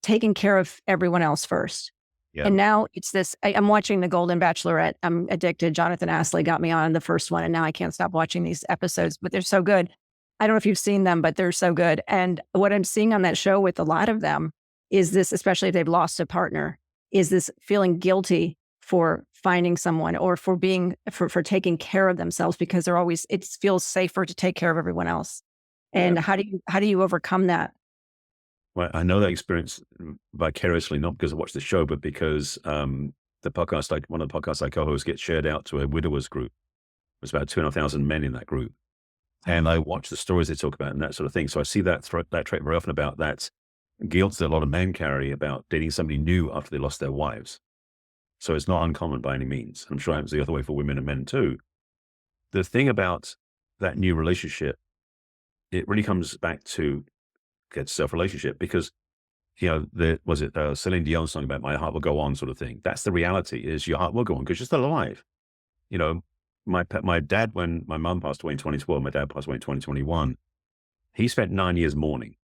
[SPEAKER 2] taken care of everyone else first.
[SPEAKER 1] Yeah.
[SPEAKER 2] And now it's this. I'm watching The Golden Bachelorette. I'm addicted. Jonathan Astley got me on the first one, and now I can't stop watching these episodes. But they're so good. I don't know if you've seen them, but they're so good. And what I'm seeing on that show with a lot of them is this, especially if they've lost a partner, is this feeling guilty for finding someone or for being for taking care of themselves because it feels safer to take care of everyone else.
[SPEAKER 1] Yeah.
[SPEAKER 2] And how do you overcome that?
[SPEAKER 1] Well, I know that experience vicariously, not because I watched the show, but because one of the podcasts I co-host gets shared out to a widowers group. There's about 2,500 men in that group.
[SPEAKER 2] Oh,
[SPEAKER 1] And I watch the stories they talk about and that sort of thing. So I see that trait very often about that guilt that a lot of men carry about dating somebody new after they lost their wives. So it's not uncommon by any means. I'm sure it happens the other way for women and men too. The thing about that new relationship, it really comes back to get self-relationship because, Celine Dion song about my heart will go on sort of thing. That's the reality is your heart will go on because you're still alive. You know, my dad, when my mum passed away in 2012, my dad passed away in 2021, he spent 9 years mourning.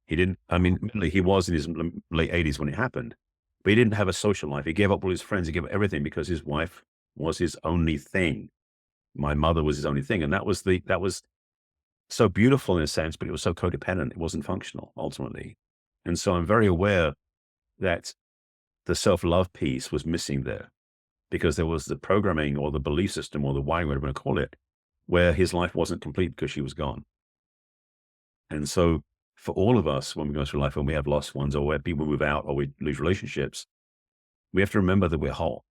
[SPEAKER 1] He didn't, I mean, admittedly, he was in his late 80s when it happened, but he didn't have a social life. He gave up all his friends. He gave up everything because his wife was his only thing. My mother was his only thing. And that was so beautiful in a sense, but it was so codependent. It wasn't functional ultimately. And so I'm very aware that the self-love piece was missing there because there was the programming or the belief system or the wiring, whatever you want to call it, where his life wasn't complete because she was gone. And so for all of us, when we go through life, when we have lost ones or where people move out or we lose relationships, we have to remember that we're whole.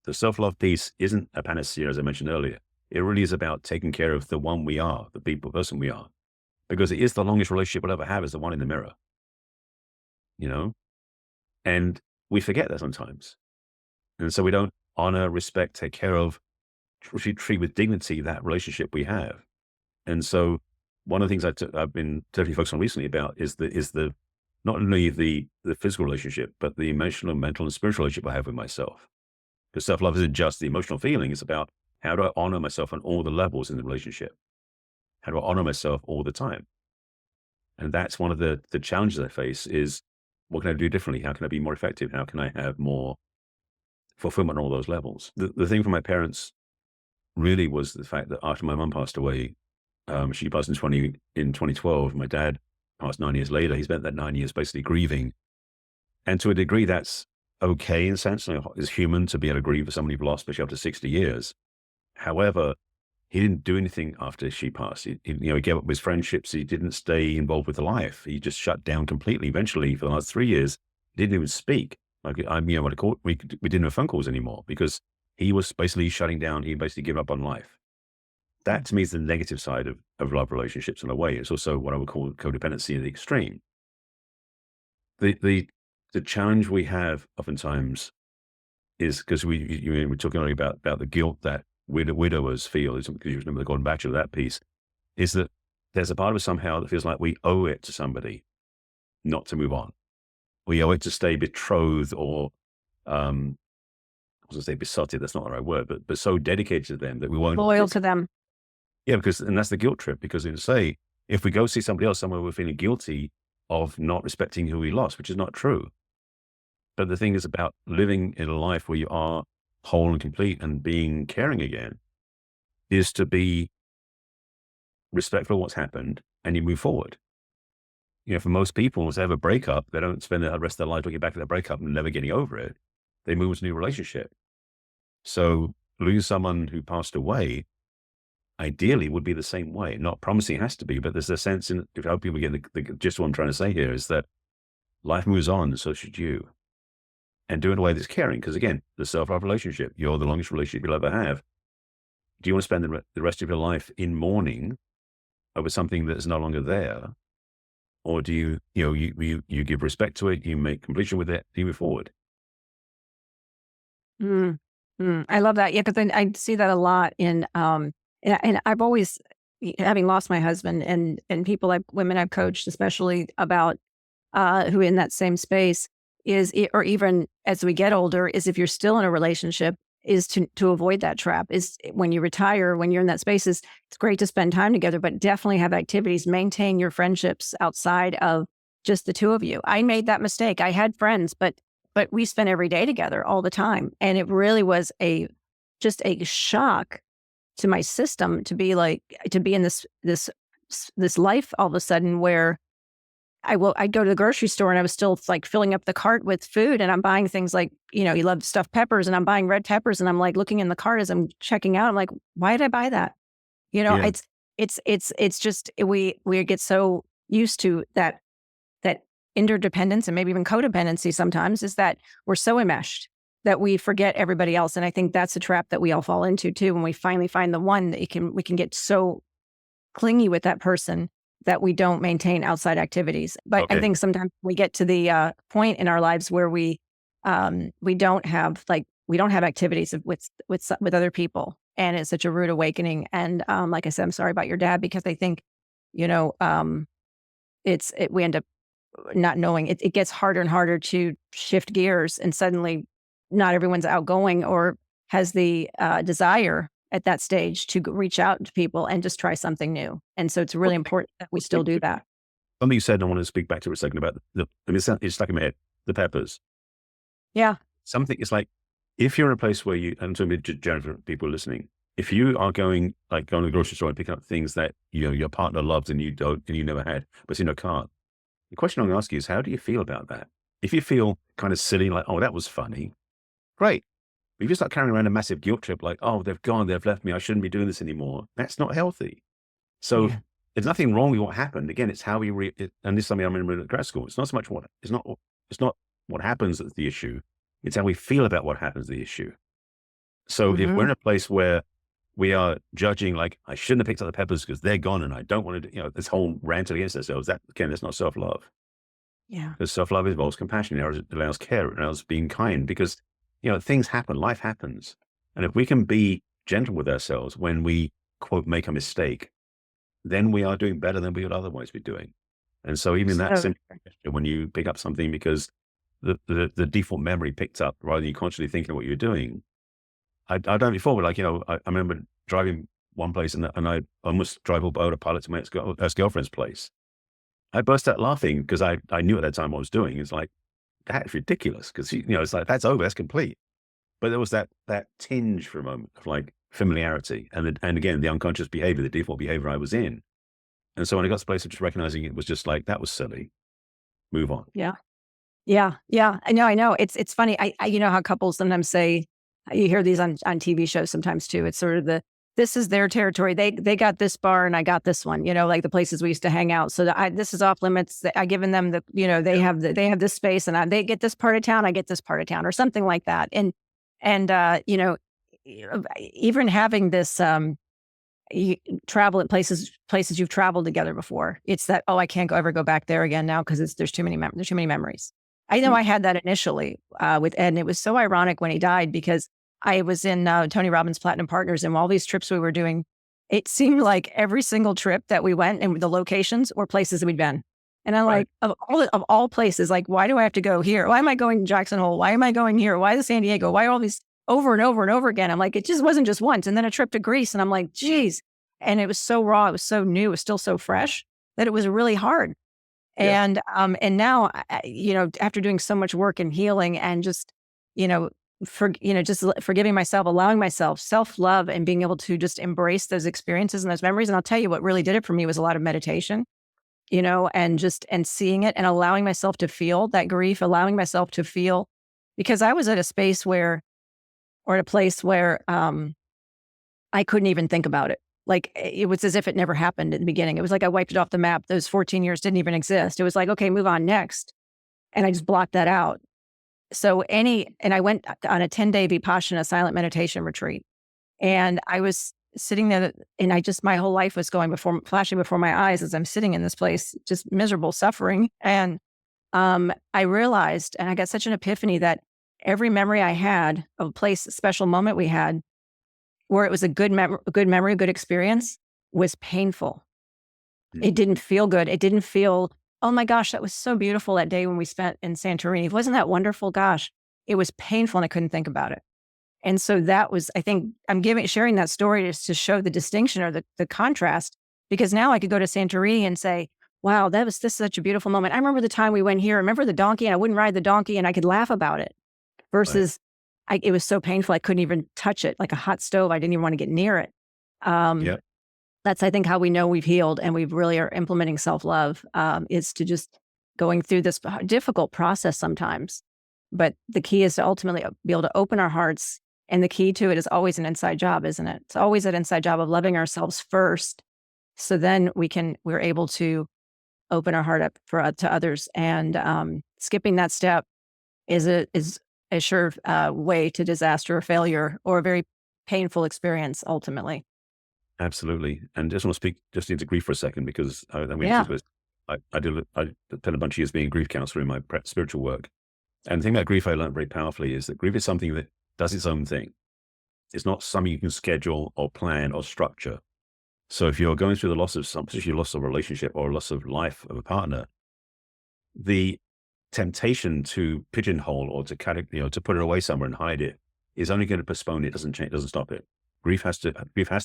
[SPEAKER 1] The self-love piece isn't a panacea, as I mentioned earlier. It really is about taking care of the one we are, the person we are, because it is the longest relationship we'll ever have is the one in the mirror, you know? And we forget that sometimes. And so we don't honor, respect, take care of, treat with dignity that relationship we have. And so one of the things I've been definitely focused on recently about is the not only the physical relationship, but the emotional, mental, and spiritual relationship I have with myself. Because self-love isn't just the emotional feeling. It's about how do I honor myself on all the levels in the relationship? How do I honor myself all the time? And that's one of the challenges I face is what can I do differently? How can I be more effective? How can I have more fulfillment on all those levels? The thing for my parents really was the fact that after my mum passed away, she passed in 2012. My dad passed 9 years later. He spent that 9 years basically grieving. And to a degree, that's okay in a sense. It's human to be able to grieve for someone you've lost, especially after 60 years. However, he didn't do anything after she passed. He gave up his friendships. He didn't stay involved with life. He just shut down completely. Eventually, for the last 3 years, he didn't even speak. Like what I call we didn't have phone calls anymore because he was basically shutting down. He basically gave up on life. That to me is the negative side of love relationships in a way. It's also what I would call codependency in the extreme. The the challenge we have oftentimes is because we're talking earlier about the guilt that widowers feel, is because you remember the Golden Bachelor, that piece, is that there's a part of us somehow that feels like we owe it to somebody not to move on. We owe it to stay betrothed or, I was gonna say besotted, that's not the right word, but so dedicated to them that we won't.
[SPEAKER 2] Loyal to them.
[SPEAKER 1] Yeah, and that's the guilt trip, because say, if we go see somebody else somewhere, we're feeling guilty of not respecting who we lost, which is not true. But the thing is about living in a life where you are whole and complete and being caring again is to be respectful of what's happened and you move forward. For most people, if they have a breakup, they don't spend the rest of their life looking back at their breakup and never getting over it. They move into a new relationship. So lose someone who passed away, ideally would be the same way. Not promising it has to be, but there's a sense in, if I hope people get the gist of what I'm trying to say here, is that life moves on and so should you. And do it in a way that's caring. Because again, the self-love relationship, you're the longest relationship you'll ever have. Do you want to spend the rest of your life in mourning over something that is no longer there? Or do you give respect to it, you make completion with it, you move forward?
[SPEAKER 2] Mm, I love that. Yeah, because I see that a lot and I've always, having lost my husband and people women I've coached, especially about who in that same space or even as we get older, is if you're still in a relationship, is to avoid that trap. Is when you retire, when you're in that space, it's great to spend time together, but definitely have activities, maintain your friendships outside of just the two of you. I made that mistake. I had friends, but we spent every day together all the time. And it really was just a shock to my system to be in this life all of a sudden where I'd go to the grocery store and I was still like filling up the cart with food and I'm buying things like, he loved stuffed peppers and I'm buying red peppers and I'm like looking in the cart as I'm checking out. I'm like, why did I buy that?
[SPEAKER 1] Yeah.
[SPEAKER 2] It's just, we get so used to that interdependence and maybe even codependency sometimes, is that we're so enmeshed that we forget everybody else. And I think that's a trap that we all fall into too. When we finally find the one that we can get so clingy with that person that we don't maintain outside activities. But I
[SPEAKER 1] Okay.
[SPEAKER 2] think sometimes we get to the point in our lives where we don't have activities with other people, and it's such a rude awakening. And like I said, I'm sorry about your dad, because I think we end up not knowing. It gets harder and harder to shift gears, and suddenly not everyone's outgoing or has the desire at that stage to reach out to people and just try something new. And so it's really important that we still do that.
[SPEAKER 1] Something you said, and I want to speak back to it a second about it's stuck in my head, the peppers.
[SPEAKER 2] Yeah.
[SPEAKER 1] Something, it's like, if you're in a place where and to general people listening, if you are going to the grocery store and picking up things that your partner loves and you don't, and you never had, but can't. The question I'm going to ask you is, how do you feel about that? If you feel kind of silly, like, oh, that was funny, great. But if you start carrying around a massive guilt trip, like, oh, they've gone, they've left me, I shouldn't be doing this anymore, that's not healthy. So
[SPEAKER 2] Yeah.
[SPEAKER 1] there's nothing wrong with what happened. Again, it's how and this is something I remember at grad school. It's not so much it's not what happens that's the issue. It's how we feel about what happens the issue. So if we're
[SPEAKER 2] Hmm.
[SPEAKER 1] in a place where we are judging, like, I shouldn't have picked up the peppers because they're gone and I don't want to, this whole rant against ourselves, that's not self-love.
[SPEAKER 2] Yeah.
[SPEAKER 1] Because self-love involves compassion. It allows care. It allows being kind, because, things happen, life happens. And if we can be gentle with ourselves when we, quote, make a mistake, then we are doing better than we would otherwise be doing. And so even that
[SPEAKER 2] So
[SPEAKER 1] simple gesture, when you pick up something because the default memory picked up rather than you consciously thinking what you're doing. I've done it before, but I remember driving one place and I almost drove up autopilot to my ex-girlfriend's place. I burst out laughing because I knew at that time what I was doing. It's like, that's ridiculous, because it's like, that's over, that's complete. But there was that tinge for a moment of like familiarity, and again, the unconscious behavior, the default behavior I was in. And so when I got to the place of just recognizing it was just like, that was silly, move on.
[SPEAKER 2] yeah. Yeah, yeah. I know. It's funny. You know how couples sometimes say, you hear these on TV shows sometimes too. It's sort of this is their territory. They got this bar and I got this one. You know, like the places we used to hang out. So this is off limits. I given them they
[SPEAKER 1] Yeah.
[SPEAKER 2] they have this space and they get this part of town. I get this part of town or something like that. And even having this you travel at places you've traveled together before. It's that, oh, I can't ever go back there again now because there's there's too many memories. I know
[SPEAKER 1] Mm.
[SPEAKER 2] I had that initially with Ed, and it was so ironic when he died because I was in Tony Robbins Platinum Partners, and all these trips we were doing, it seemed like every single trip that we went and the locations were places that we'd been. And I'm
[SPEAKER 1] Right.
[SPEAKER 2] like, of all places, like, why do I have to go here? Why am I going to Jackson Hole? Why am I going here? Why the San Diego? Why all these over and over and over again? I'm like, it just wasn't just once. And then a trip to Greece, and I'm like, geez. And it was so raw, it was so new, it was still so fresh that it was really hard.
[SPEAKER 1] Yeah.
[SPEAKER 2] And now, after doing so much work and healing and just, you know, forgiving myself, allowing myself self-love and being able to just embrace those experiences and those memories. And I'll tell you what really did it for me was a lot of meditation, and seeing it and allowing myself to feel that grief, allowing myself to feel, because I was at a space or at a place where, I couldn't even think about it. Like, it was as if it never happened in the beginning. It was like I wiped it off the map. Those 14 years didn't even exist. It was like, okay, move on next. And I just blocked that out. And I went on a 10-day Vipassana silent meditation retreat. And I was sitting there and my whole life was flashing before my eyes as I'm sitting in this place, just miserable, suffering. And I realized, and I got such an epiphany that every memory I had of a place, a special moment we had, where it was a good memory, a good experience, was painful.
[SPEAKER 1] Mm.
[SPEAKER 2] It didn't feel good. It didn't feel, "Oh my gosh, that was so beautiful that day when we spent in Santorini. Wasn't that wonderful? Gosh." It was painful and I couldn't think about it. And so that was, I think I'm sharing that story just to show the distinction or the contrast, because now I could go to Santorini and say, "Wow, this is such a beautiful moment. I remember the time we went here. I remember the donkey and I wouldn't ride the donkey," and I could laugh about it.
[SPEAKER 1] Right.
[SPEAKER 2] Versus it was so painful I couldn't even touch it, like a hot stove, I didn't even wanna get near it. Um,
[SPEAKER 1] Yeah.
[SPEAKER 2] that's, I think, how we know we've healed and we really are implementing self-love, is to just going through this difficult process sometimes. But the key is to ultimately be able to open our hearts, and the key to it is always an inside job, isn't it? It's always an inside job of loving ourselves first, so then we're able to open our heart up to others, and, skipping that step is a sure, way to disaster or failure or a very painful experience ultimately.
[SPEAKER 1] Absolutely. And just want to speak just into grief for a second because I went into
[SPEAKER 2] Yeah.
[SPEAKER 1] this. I spent a bunch of years being a grief counselor in my spiritual work. And the thing about grief I learned very powerfully is that grief is something that does its own thing. It's not something you can schedule or plan or structure. So if you're going through the loss of some, especially loss of a relationship or loss of life of a partner, the temptation to pigeonhole or to to put it away somewhere and hide it is only going to postpone it. Doesn't change. Doesn't stop it. Grief has to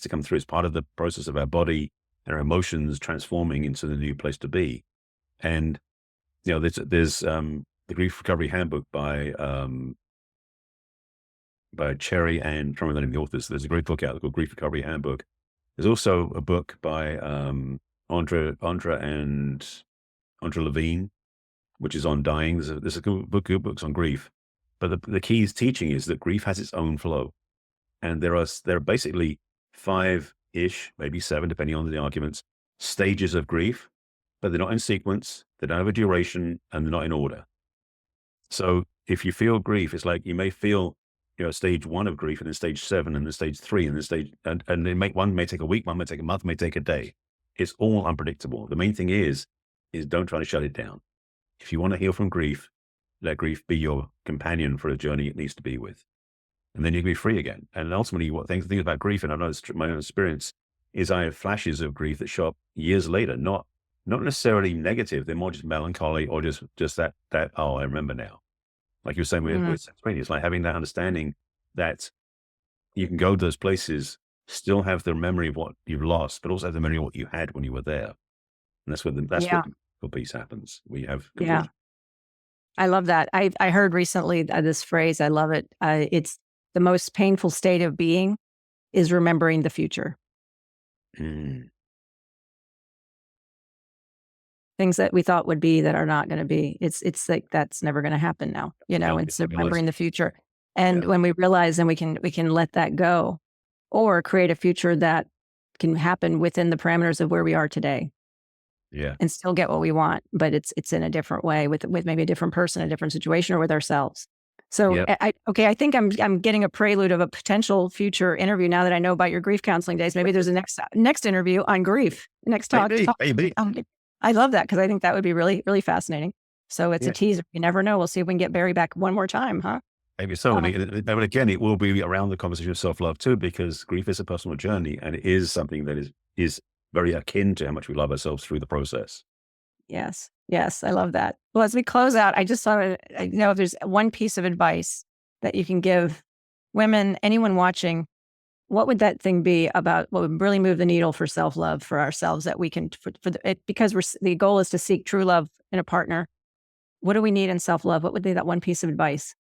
[SPEAKER 1] come through. It's part of the process of our body and our emotions transforming into the new place to be. And there's the Grief Recovery Handbook by Cherry and I'm trying to remember the name of the authors. There's a great book out there called Grief Recovery Handbook. There's also a book by Andra Levine, which is on dying. There's a good books on grief. But the key teaching is that grief has its own flow. And there are basically five-ish, maybe seven, depending on the arguments, stages of grief, but they're not in sequence, they don't have a duration, and they're not in order. So if you feel grief, it's like you may feel, stage one of grief, and then stage seven, and then stage three, and then and one may take a week, one may take a month, may take a day. It's all unpredictable. The main thing is don't try to shut it down. If you want to heal from grief, let grief be your companion for a journey it needs to be with. And then you can be free again. And ultimately, the thing about grief, and I know it's my own experience, is I have flashes of grief that show up years later, not necessarily negative. They're more just melancholy or just that, oh, I remember now. Like you were saying
[SPEAKER 2] Mm,
[SPEAKER 1] with schizophrenia, it's like having that understanding that you can go to those places, still have the memory of what you've lost, but also have the memory of what you had when you were there. And that's where
[SPEAKER 2] yeah,
[SPEAKER 1] the real peace happens. We have
[SPEAKER 2] yeah.
[SPEAKER 1] completion.
[SPEAKER 2] I love that. I heard recently this phrase. I love it. It's the most painful state of being is remembering the future.
[SPEAKER 1] Mm.
[SPEAKER 2] things that we thought would be that are not going to be. It's like that's never going to happen now,
[SPEAKER 1] Yeah,
[SPEAKER 2] and
[SPEAKER 1] it's
[SPEAKER 2] so
[SPEAKER 1] not
[SPEAKER 2] remembering the
[SPEAKER 1] realistic.
[SPEAKER 2] future. And
[SPEAKER 1] Yeah,
[SPEAKER 2] when we realize, then we can let that go or create a future that can happen within the parameters of where we are today
[SPEAKER 1] yeah,
[SPEAKER 2] and still get what we want, but it's in a different way with maybe a different person, a different situation, or with ourselves. So
[SPEAKER 1] yeah.
[SPEAKER 2] okay, I think I'm getting a prelude of a potential future interview now that I know about your grief counseling days. Maybe there's a next interview on grief. Next
[SPEAKER 1] Maybe,
[SPEAKER 2] talk.
[SPEAKER 1] maybe.
[SPEAKER 2] I love that because I think that would be really really fascinating. So it's a
[SPEAKER 1] Yeah,
[SPEAKER 2] teaser. You never know. We'll see if we can get Barry back one more time, huh?
[SPEAKER 1] maybe so.
[SPEAKER 2] Um,
[SPEAKER 1] But again, it will be around the conversation of self-love too, because grief is a personal journey and it is something that is very akin to how much we love ourselves through the process.
[SPEAKER 2] yes, yes, I love that. Well, as we close out, I just thought I know if there's one piece of advice that you can give women, anyone watching, what would that thing be about what would really move the needle for self-love for ourselves that we can because the goal is to seek true love in a partner. What do we need in self-love? What would be that one piece of advice?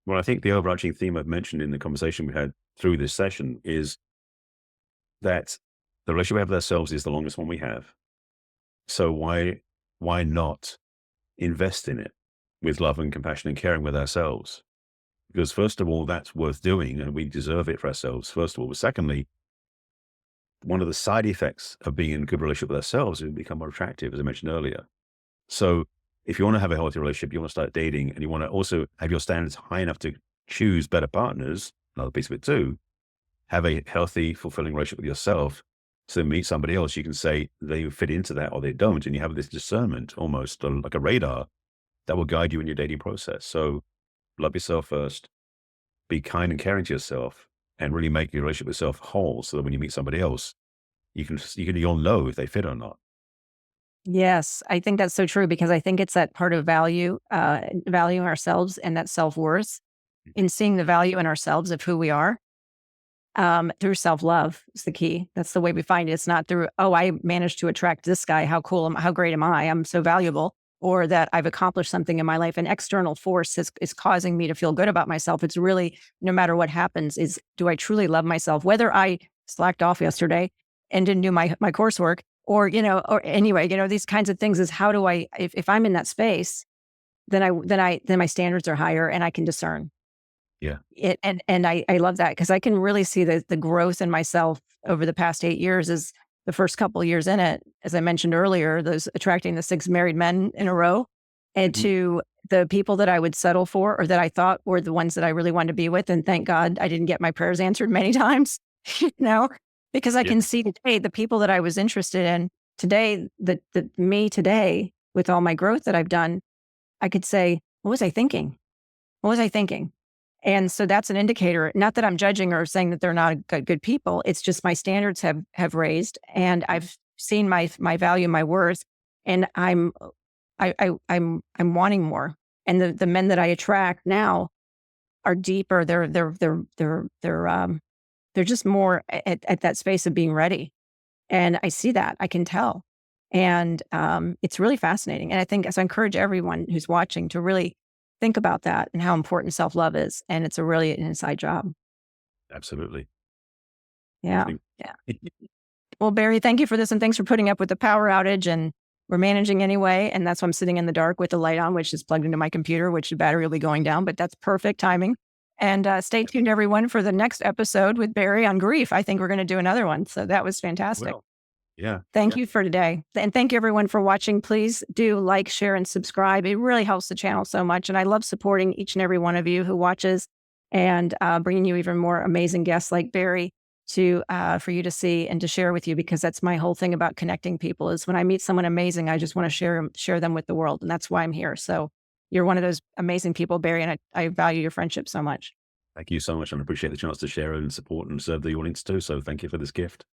[SPEAKER 1] Well, I think the overarching theme I've mentioned in the conversation we had through this session is that the relationship we have with ourselves is the longest one we have. So why not invest in it with love and compassion and caring with ourselves? Because first of all, that's worth doing and we deserve it for ourselves, first of all. But secondly, one of the side effects of being in a good relationship with ourselves is we become more attractive, as I mentioned earlier. So if you want to have a healthy relationship, you want to start dating and you want to also have your standards high enough to choose better partners, another piece of it too, have a healthy, fulfilling relationship with yourself. So meet somebody else, you can say they fit into that or they don't. And you have this discernment almost like a radar that will guide you in your dating process. So love yourself first, be kind and caring to yourself, and really make your relationship with yourself whole so that when you meet somebody else, you'll know if they fit or not.
[SPEAKER 2] Yes, I think that's so true because I think it's that part of valuing ourselves and that self-worth in seeing the value in ourselves of who we are. Through self-love is the key. That's the way we find it. It's not through, oh, I managed to attract this guy. How cool how great am I? I'm so valuable. Or that I've accomplished something in my life. An external force is causing me to feel good about myself. It's really, no matter what happens, is do I truly love myself? Whether I slacked off yesterday and didn't do my coursework, or, or anyway, these kinds of things is how do I, if I'm in that space, then my standards are higher and I can discern.
[SPEAKER 1] Yeah.
[SPEAKER 2] I love that because I can really see the growth in myself over the past 8 years is the first couple of years in it, as I mentioned earlier, those attracting the 6 married men in a row and
[SPEAKER 1] Mhm.
[SPEAKER 2] to the people that I would settle for or that I thought were the ones that I really wanted to be with. And thank God I didn't get my prayers answered many times, you know, because I
[SPEAKER 1] Yeah.
[SPEAKER 2] can see today the people that I was interested in today, the me today with all my growth that I've done, I could say, what was I thinking? What was I thinking? And so that's an indicator, not that I'm judging or saying that they're not good people. It's just my standards have raised and I've seen my value, my worth, and I'm wanting more. And the men that I attract now are deeper. They're just more at that space of being ready. And I see that. I can tell. And it's really fascinating. And I think, so I encourage everyone who's watching to really think about that and how important self love is. And it's a really an inside job.
[SPEAKER 1] Absolutely. I
[SPEAKER 2] Yeah.
[SPEAKER 1] think.
[SPEAKER 2] Yeah. Well, Barry, thank you for this. And thanks for putting up with the power outage. And we're managing anyway. And that's why I'm sitting in the dark with the light on, which is plugged into my computer, which the battery will be going down. But that's perfect timing. And stay tuned, everyone, for the next episode with Barry on grief. I think we're going to do another one. So that was fantastic.
[SPEAKER 1] Well, yeah.
[SPEAKER 2] Thank you for today. And thank you everyone for watching. Please do like, share, and subscribe. It really helps the channel so much. And I love supporting each and every one of you who watches and bringing you even more amazing guests like Barry to for you to see and to share with you, because that's my whole thing about connecting people is when I meet someone amazing, I just want to share them with the world. And that's why I'm here. So you're one of those amazing people, Barry, and I value your friendship so much.
[SPEAKER 1] Thank you so much. And I appreciate the chance to share and support and serve the audience too. So thank you for this gift.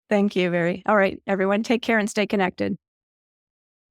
[SPEAKER 2] Thank you, Barry. All right, everyone, take care and stay connected.